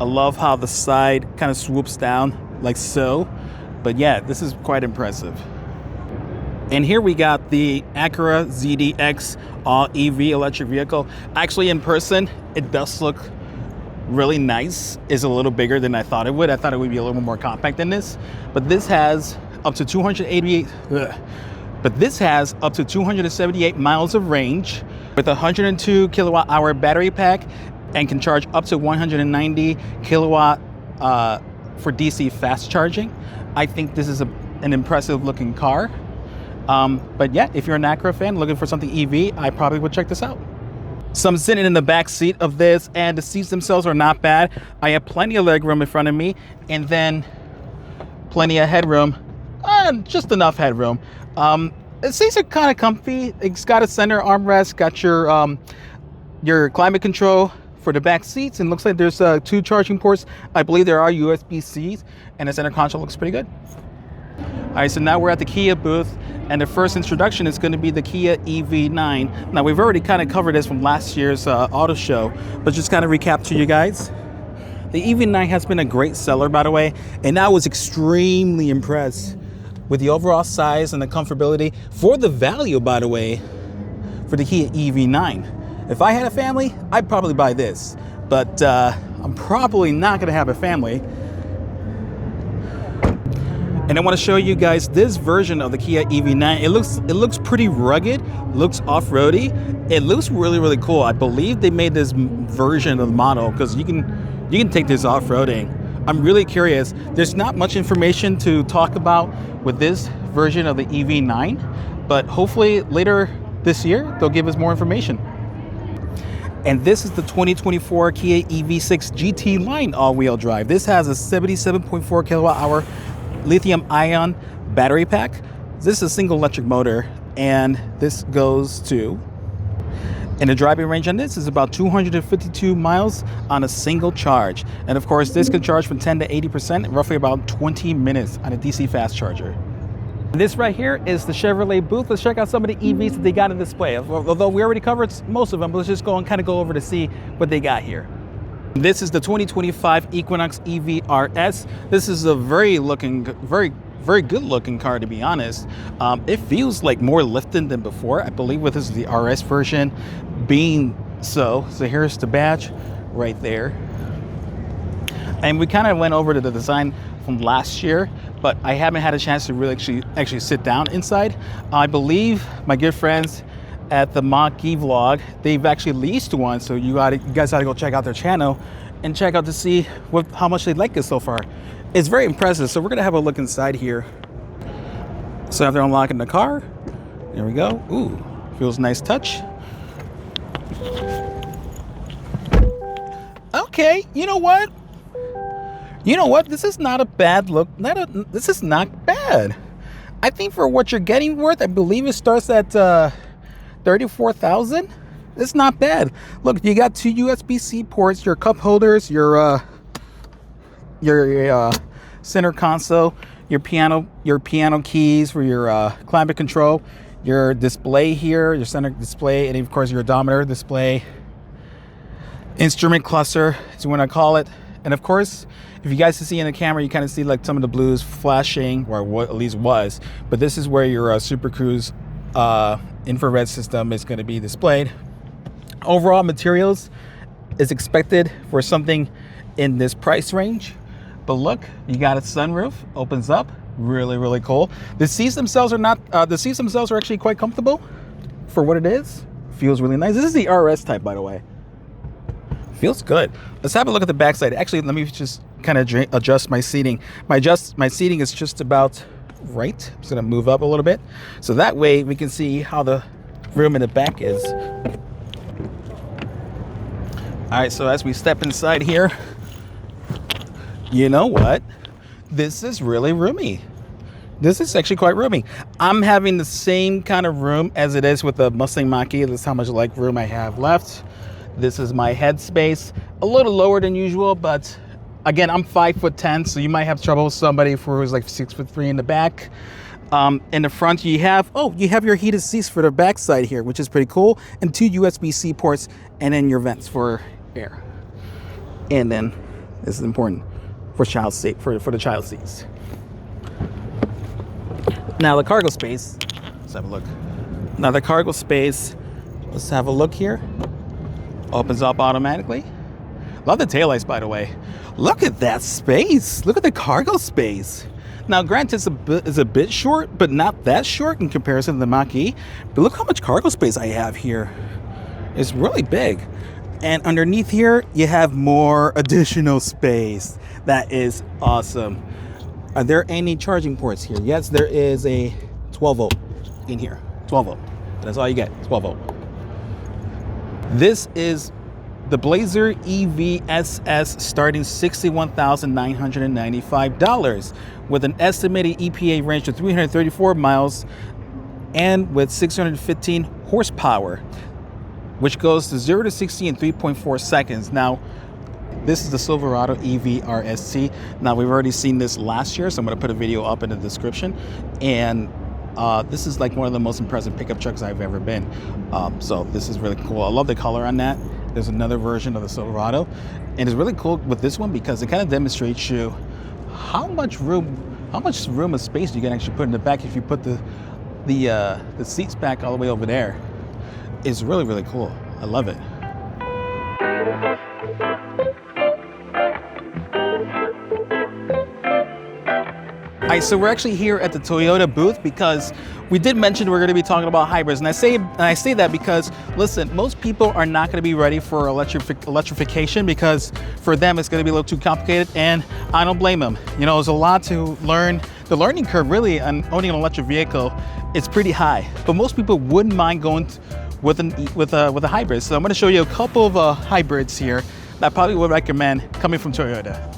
I love how the side kind of swoops down like so. But yeah, this is quite impressive. And here we got the Acura ZDX all EV electric vehicle. Actually, in person, it does look really nice is a little bigger than I thought it would. I thought it would be a little more compact than this, but this has up to 278 miles of range with a 102 kilowatt hour battery pack and can charge up to 190 kilowatt for DC fast charging. I think this is an impressive looking car. But yeah, if you're an Acura fan looking for something EV, I probably would check this out. So I'm sitting in the back seat of this, and the seats themselves are not bad. I have plenty of leg room in front of me, and then plenty of headroom, just enough headroom. The seats are kind of comfy. It's got a center armrest, got your climate control for the back seats, and looks like there's 2 charging ports. I believe there are USB-Cs, and the center console looks pretty good. All right, so now we're at the Kia booth, and the first introduction is going to be the Kia EV9. Now, we've already kind of covered this from last year's auto show, but just kind of recap to you guys. The EV9 has been a great seller, by the way, and I was extremely impressed with the overall size and the comfortability for the value, by the way, for the Kia EV9. If I had a family, I'd probably buy this, but I'm probably not going to have a family. And I want to show you guys this version of the Kia EV9. It looks pretty rugged, looks off-roady. It looks really, really cool. I believe they made this version of the model because you can take this off-roading. I'm really curious. There's not much information to talk about with this version of the EV9, but hopefully later this year they'll give us more information. And this is the 2024 Kia EV6 GT Line all-wheel drive. This has a 77.4 kilowatt hour lithium-ion battery pack. This is a single electric motor, and this goes to, and the driving range on this is about 252 miles on a single charge. And of course, this can charge from 10 to 80% in roughly about 20 minutes on a DC fast charger. This right here is the Chevrolet booth. Let's check out some of the EVs that they got in display. Although we already covered most of them, but let's just go and kind of go over to see what they got here. This is the 2025 Equinox EV RS. This is a very good looking car, to be honest. It feels like more lifted than before. I believe with this is the RS version being so. So here's the badge right there. And we kind of went over to the design from last year, but I haven't had a chance to really actually sit down inside. I believe my good friends at the mach-e vlog, they've actually leased one, so you guys ought to go check out their channel and check out to see how much they like it so far. It's very impressive. So we're gonna have a look inside here. So after unlocking the car, there we go. Ooh, feels nice touch. Okay, you know what? This is not a bad look. This is not bad. I think for what you're getting worth, I believe it starts at $34,000. It's not bad. Look, you got 2 USB-C ports, your cup holders, your center console, your piano keys for your climate control, your display here, your center display, and of course your odometer display, instrument cluster is what I call it. And of course, if you guys can see in the camera, you kind of see like some of the blues flashing, or what at least was. But this is where your Super Cruise infrared system is going to be displayed. Overall materials is expected for something in this price range. But look, you got a sunroof, opens up, really, really cool. The seats themselves are not. The seats themselves are actually quite comfortable for what it is. Feels really nice. This is the RS type, by the way. Feels good. Let's have a look at the backside. Actually, let me just kind of adjust my seating. My seating is just about right. I'm just gonna move up a little bit, so that way we can see how the room in the back is. All right, so as we step inside here, you know what? This is really roomy. This is actually quite roomy. I'm having the same kind of room as it is with the Mustang Mach-E. This is how much leg room I have left. This is my head space. A little lower than usual, but again, I'm 5'10", so you might have trouble with somebody who's like 6'3" in the back. In the front, you have your heated seats for the back side here, which is pretty cool, and 2 USB-C ports, and then your vents for air. And then this is important for the child seats. Now the cargo space. Let's have a look. Now the cargo space. Let's have a look here. Opens up automatically. Love the taillights, by the way. Look at that space. Look at the cargo space. Now, granted, it's a bit short, but not that short in comparison to the Mach-E. But look how much cargo space I have here. It's really big. And underneath here, you have more additional space. That is awesome. Are there any charging ports here? Yes, there is a 12 volt in here. 12 volt. That's all you get, 12 volt. This is the Blazer EV-SS starting $61,995 with an estimated EPA range of 334 miles and with 615 horsepower, which goes to 0 to 60 in 3.4 seconds. Now, this is the Silverado EV RST. Now, we've already seen this last year, so I'm going to put a video up in the description. And this is like one of the most impressive pickup trucks I've ever been. So this is really cool. I love the color on that. There's another version of the Silverado, and it's really cool with this one because it kind of demonstrates you how much room and space you can actually put in the back if you put the seats back all the way over there. It's really, really cool. I love it. All right, so we're actually here at the Toyota booth because we did mention we're going to be talking about hybrids, and I say that because, listen, most people are not going to be ready for electrification because for them it's going to be a little too complicated, and I don't blame them. You know, there's a lot to learn. The learning curve really on owning an electric vehicle is pretty high, but most people wouldn't mind going with a hybrid. So I'm going to show you a couple of hybrids here that I probably would recommend coming from Toyota.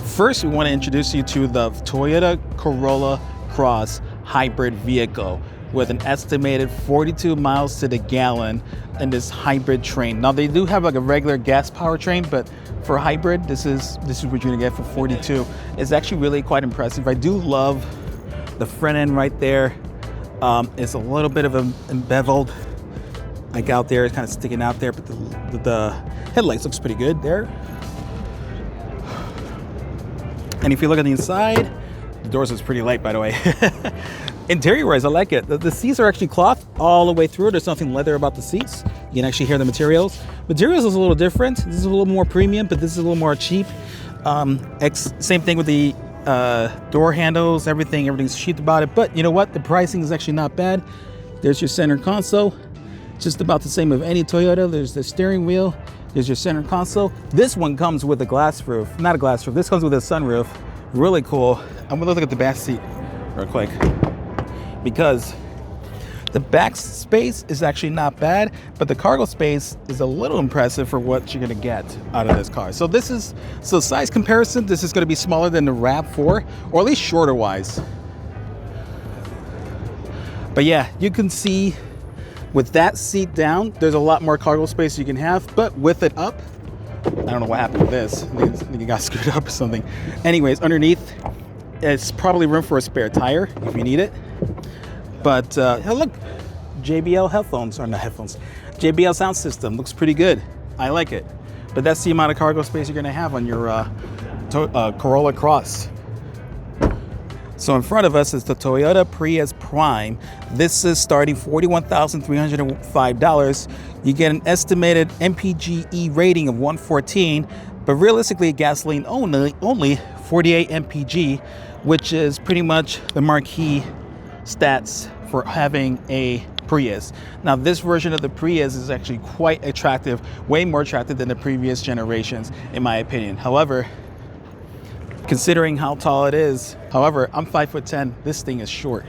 First, we want to introduce you to the Toyota Corolla Cross hybrid vehicle with an estimated 42 miles to the gallon in this hybrid train. Now, they do have like a regular gas powertrain, but for hybrid, this is what you're gonna get for 42. It's actually really quite impressive. I do love the front end right there. It's a little bit of an embeveled, like out there, it's kind of sticking out there, but the headlights looks pretty good there. And if you look at the inside, the doors is pretty light, by the way. Interior-wise, I like it. The seats are actually cloth all the way through. There's nothing leather about the seats. You can actually hear the materials. Materials is a little different. This is a little more premium, but this is a little more cheap. Same thing with the door handles, everything's cheap about it. But you know what? The pricing is actually not bad. There's your center console. Just about the same of any Toyota. There's the steering wheel. There's your center console. This one comes with a glass roof. Not a glass roof. This comes with a sunroof. Really cool. I'm gonna look at the back seat real quick because the back space is actually not bad, but the cargo space is a little impressive for what you're gonna get out of this car. So size comparison, this is gonna be smaller than the RAV4, or at least shorter wise. But yeah, you can see with that seat down, there's a lot more cargo space you can have, but with it up, I don't know what happened with this. I think it got screwed up or something. Anyways, underneath, it's probably room for a spare tire if you need it. But look, JBL headphones, or not headphones, JBL sound system looks pretty good. I like it. But that's the amount of cargo space you're gonna have on your Corolla Cross. So in front of us is the Toyota Prius Prime. This is starting $41,305. You get an estimated MPGe rating of 114, but realistically gasoline only 48 MPG, which is pretty much the marquee stats for having a Prius. Now, this version of the Prius is actually quite attractive, way more attractive than the previous generations, in my opinion. However, considering how tall it is, however, I'm 5'10", this thing is short.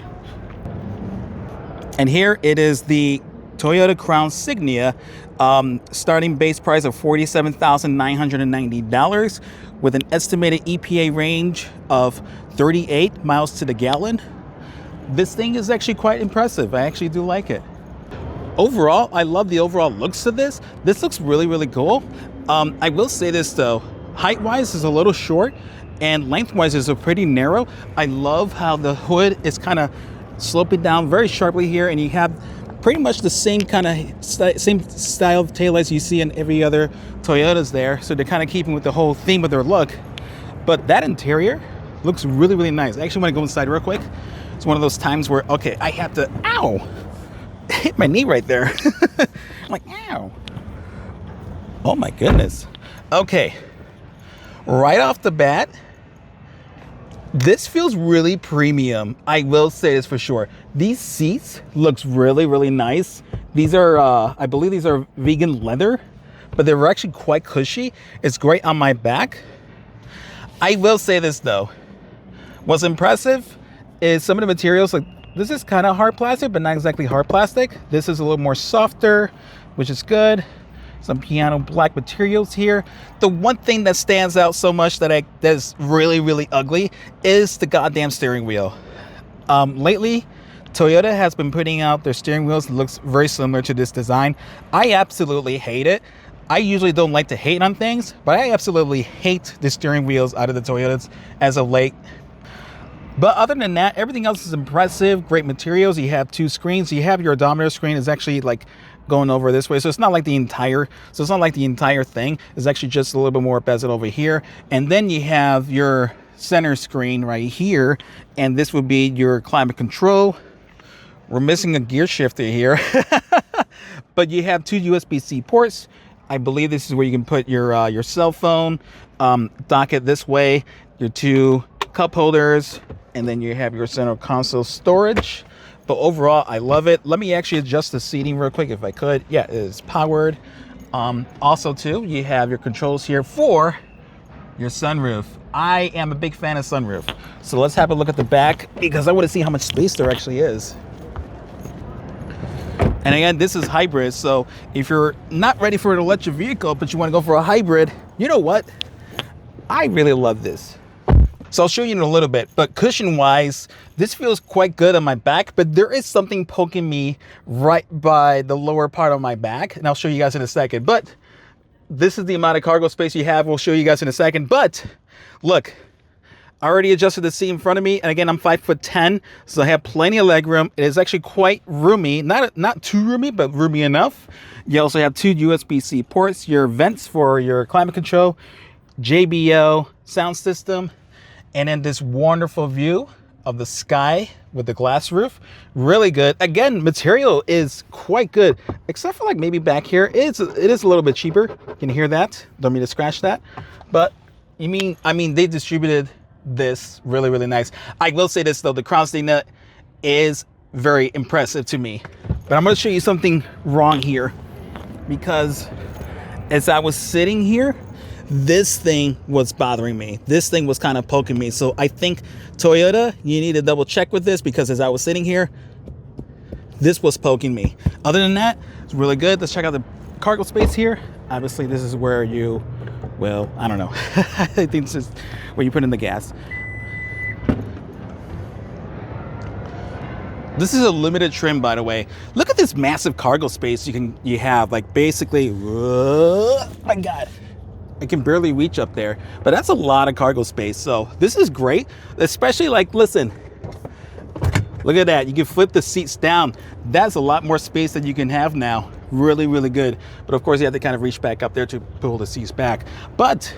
And here it is the Toyota Crown Signia, starting base price of $47,990 with an estimated EPA range of 38 miles to the gallon. This thing is actually quite impressive. I actually do like it. Overall, I love the overall looks of this. This looks really, really cool. I will say this though, height-wise is a little short, and lengthwise is a pretty narrow. I love how the hood is kind of sloping down very sharply here, and you have pretty much the same kind of same style of taillights you see in every other Toyotas there. So they're kind of keeping with the whole theme of their look. But that interior looks really, really nice. I actually want to go inside real quick. It's one of those times where, okay, I have to, ow, hit my knee right there. I'm like, ow. Oh my goodness. Okay, right off the bat, this feels really premium. I will say this for sure. These seats looks really, really nice. These are, I believe these are vegan leather, but they're actually quite cushy. It's great on my back. I will say this though. What's impressive is some of the materials, like this is kind of hard plastic, but not exactly hard plastic. This is a little more softer, which is good. Some piano black materials here. The one thing that stands out so much that's really, really ugly is the goddamn steering wheel. Lately, Toyota has been putting out their steering wheels that looks very similar to this design. I absolutely hate it. I usually don't like to hate on things, but I absolutely hate the steering wheels out of the Toyotas as of late. But other than that, everything else is impressive. Great materials. You have two screens. You have your odometer screen is actually like going over this way. So it's not like the entire thing. It's actually just a little bit more bezel over here. And then you have your center screen right here. And this would be your climate control. We're missing a gear shifter here. But you have two USB-C ports. I believe this is where you can put your cell phone, dock it this way, your two cup holders, and then you have your center console storage. But overall, I love it. Let me actually adjust the seating real quick if I could. Yeah, it is powered. Also too, you have your controls here for your sunroof. I am a big fan of sunroof. So let's have a look at the back because I want to see how much space there actually is. And again, this is hybrid. So if you're not ready for an electric vehicle, but you want to go for a hybrid, you know what? I really love this. So I'll show you in a little bit, but cushion wise, this feels quite good on my back, but there is something poking me right by the lower part of my back. And I'll show you guys in a second, but this is the amount of cargo space you have. We'll show you guys in a second, but look, I already adjusted the seat in front of me. And again, I'm 5'10", so I have plenty of leg room. It is actually quite roomy, not too roomy, but roomy enough. You also have two USB-C ports, your vents for your climate control, JBL sound system, and then this wonderful view of the sky with the glass roof. Really good. Again, material is quite good, except for like maybe back here. It is a little bit cheaper. Can you hear that? Don't mean to scratch that. But I mean, they distributed this really, really nice. I will say this though, the crown stay nut is very impressive to me. But I'm going to show you something wrong here, because as I was sitting here, this thing was bothering me. This thing was kind of poking me. So I think Toyota, you need to double check with this, because as I was sitting here, this was poking me. Other than that, it's really good. Let's check out the cargo space here. Obviously, this is where you, well, I don't know. I think this is where you put in the gas. This is a limited trim, by the way. Look at this massive cargo space you have. Like basically, oh my God. I can barely reach up there, but that's a lot of cargo space. So this is great, especially like, listen, look at that. You can flip the seats down. That's a lot more space that you can have now. Really, really good. But of course you have to kind of reach back up there to pull the seats back. But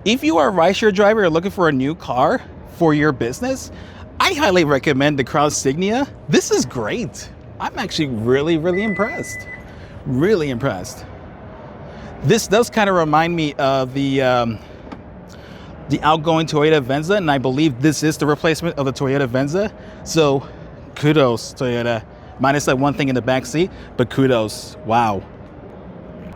if you are a rideshare driver or looking for a new car for your business, I highly recommend the Crown Signia. This is great. I'm actually really, really impressed. Really impressed. This does kind of remind me of the outgoing Toyota Venza, and I believe this is the replacement of the Toyota Venza. So kudos, Toyota. Minus that one thing in the back seat, but kudos. Wow.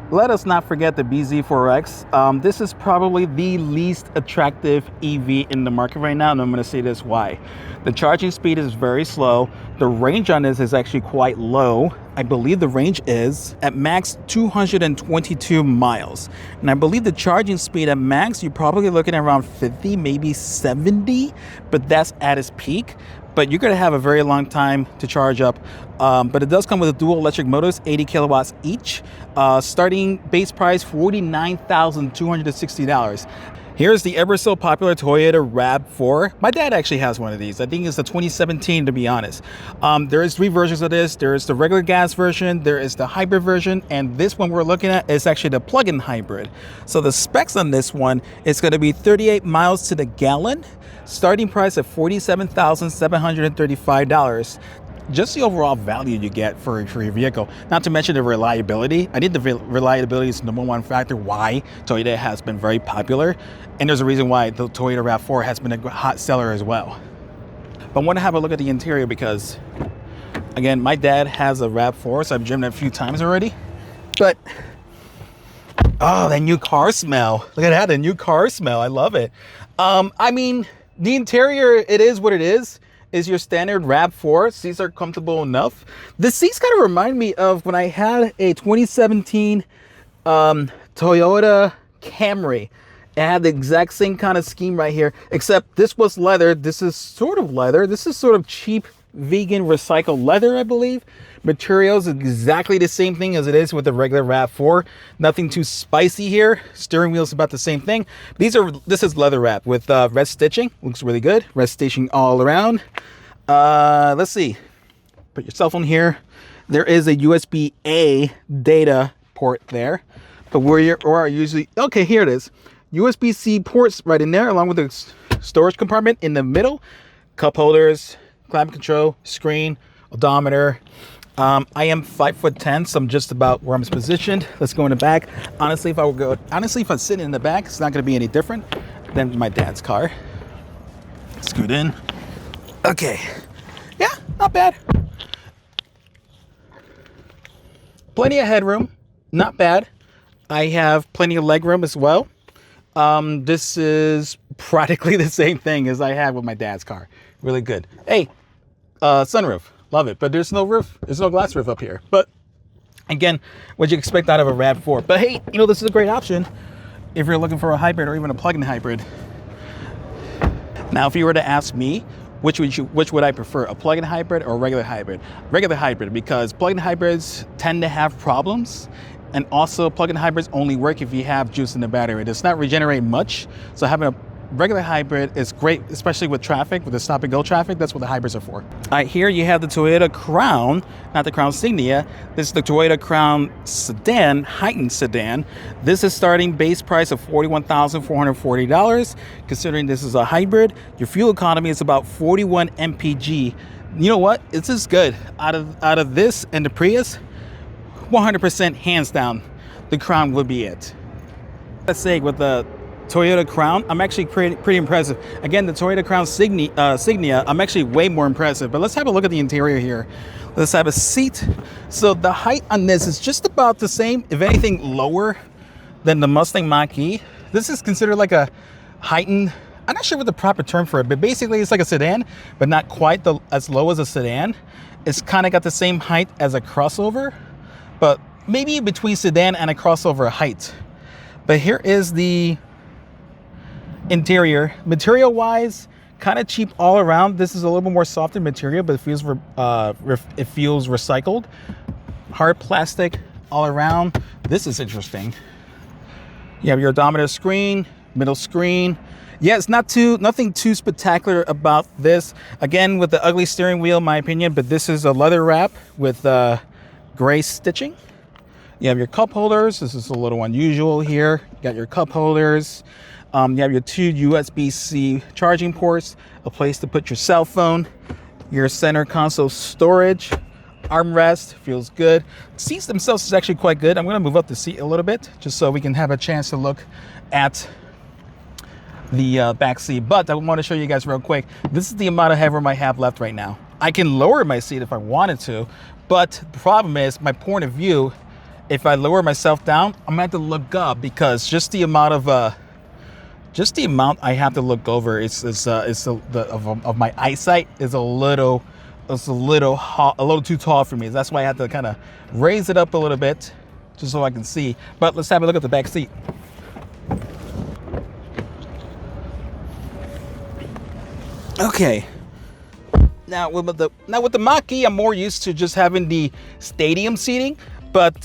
Let us not forget the BZ4X. This is probably the least attractive EV in the market right now, and I'm going to say this why. The charging speed is very slow. The range on this is actually quite low. I believe the range is at max 222 miles. And I believe the charging speed at max, you're probably looking at around 50, maybe 70, but that's at its peak. But you're going to have a very long time to charge up. But it does come with a dual electric motors, 80 kilowatts each. Starting base price, $49,260. Here's the ever so popular Toyota RAV4. My dad actually has one of these. I think it's the 2017, to be honest. There is three versions of this. There is the regular gas version, there is the hybrid version, and this one we're looking at is actually the plug-in hybrid. So the specs on this one is going to be 38 miles to the gallon. Starting price at $47,735. just the overall value you get for your vehicle. Not to mention the reliability. I think the reliability is the number one factor why Toyota has been very popular. And there's a reason why the Toyota RAV4 has been a hot seller as well. But I want to have a look at the interior because, again, my dad has a RAV4, so I've driven it a few times already. But, oh, that new car smell. Look at that, the new car smell. I love it. I mean, the interior, it is what it is your standard RAV4. Seats are comfortable enough. The seats kind of remind me of when I had a 2017 Toyota Camry. It had the exact same kind of scheme right here, except this was leather. This is sort of leather. This is sort of cheap vegan recycled leather, I believe. Materials exactly the same thing as it is with the regular RAV4. Nothing too spicy here. Steering wheel is about the same thing. This is leather wrap with red stitching. Looks really good. Red stitching all around. Let's see. Put your cell phone here. There is a USB-A data port there, but where are usually, okay, here it is. USB-C ports right in there, along with the storage compartment in the middle. Cup holders, climate control, screen, odometer. I am 5'10", so I'm just about where I'm positioned. Let's go in the back. Honestly, if I'm sitting in the back, it's not going to be any different than my dad's car. Scoot in. Okay. Yeah, not bad. Plenty of headroom. Not bad. I have plenty of legroom as well. This is practically the same thing as I had with my dad's car. Really good. Hey, sunroof. Love it. But there's no roof. There's no glass roof up here. But again, what you expect out of a RAV4. But hey, you know, this is a great option if you're looking for a hybrid or even a plug-in hybrid. Now, if you were to ask me, which would I prefer, a plug-in hybrid or a regular hybrid? Regular hybrid, because plug-in hybrids tend to have problems. And also, plug-in hybrids only work if you have juice in the battery. It does not regenerate much. So having a regular hybrid is great, especially with traffic, with the stop-and-go traffic. That's what the hybrids are for. All right, here you have the Toyota Crown, not the Crown Signia. This is the Toyota Crown Sedan, heightened sedan. This is starting base price of $41,440. Considering this is a hybrid, your fuel economy is about 41 mpg. You know what? This is good. Out of this and the Prius, 100% hands down, the Crown would be it. Let's say with the Toyota Crown, I'm actually pretty impressive. Again, the Toyota Crown Signia, I'm actually way more impressive. But let's have a look at the interior here. Let's have a seat. So the height on this is just about the same, if anything lower than the Mustang Mach-E. This is considered like a heightened, I'm not sure what the proper term for it, but basically it's like a sedan, but not quite as low as a sedan. It's kind of got the same height as a crossover, but maybe between sedan and a crossover height. But here is the interior. Material wise, kind of cheap all around. This is a little bit more softer material, but it feels recycled. Hard plastic all around. This is interesting. You have your odometer screen, middle screen. Yeah, it's nothing too spectacular about this. Again, with the ugly steering wheel, in my opinion, but this is a leather wrap with gray stitching. You have your cup holders. This is a little unusual here. You got your cup holders. You have your two USB-C charging ports, a place to put your cell phone, your center console storage, armrest, feels good. Seats themselves is actually quite good. I'm going to move up the seat a little bit just so we can have a chance to look at the back seat. But I want to show you guys real quick. This is the amount of headroom I have left right now. I can lower my seat if I wanted to, but the problem is my point of view. If I lower myself down, I'm going to have to look up because just the amount I have to look over of my eyesight is a little too tall for me. That's why I have to kind of raise it up a little bit just so I can see. But let's have a look at the back seat. Okay. Now with the Mach-E, I'm more used to just having the stadium seating. But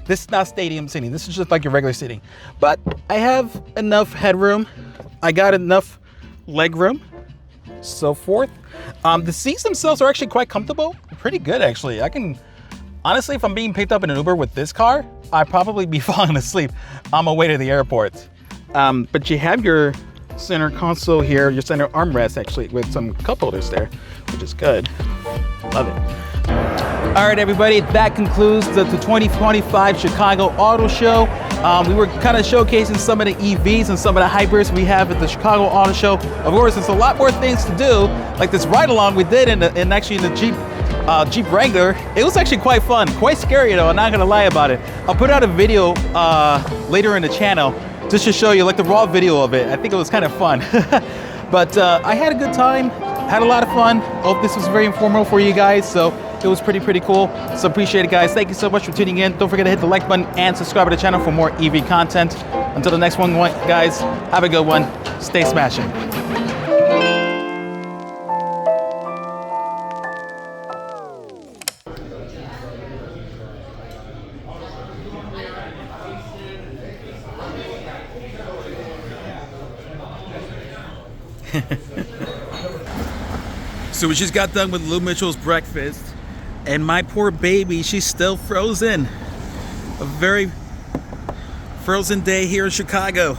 this is not stadium seating. This is just like your regular seating. But I have enough headroom. I got enough leg room, so forth. The seats themselves are actually quite comfortable. Pretty good, actually. I can, honestly, if I'm being picked up in an Uber with this car, I'd probably be falling asleep on my way to the airport. But you have your center console here, your center armrest, actually, with some cup holders there, which is good. Love it. All right, everybody, that concludes the 2025 Chicago Auto Show. We were kind of showcasing some of the EVs and some of the hybrids we have at the Chicago Auto Show. Of course, there's a lot more things to do, like this ride-along we did in the Jeep Wrangler. It was actually quite fun, quite scary though, I'm not gonna lie about it. I'll put out a video later in the channel just to show you like the raw video of it. I think it was kind of fun. But I had a good time, had a lot of fun. Hope this was very informative for you guys. So it was pretty cool. So appreciate it, guys. Thank you so much for tuning in. Don't forget to hit the like button and subscribe to the channel for more EV content. Until the next one, guys, have a good one. Stay smashing. So we just got done with Lou Mitchell's breakfast, and my poor baby, she's still frozen. A very frozen day here in Chicago.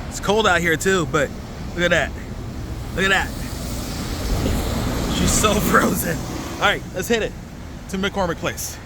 It's cold out here too, but look at that. Look at that. She's so frozen. All right, let's hit it to McCormick Place.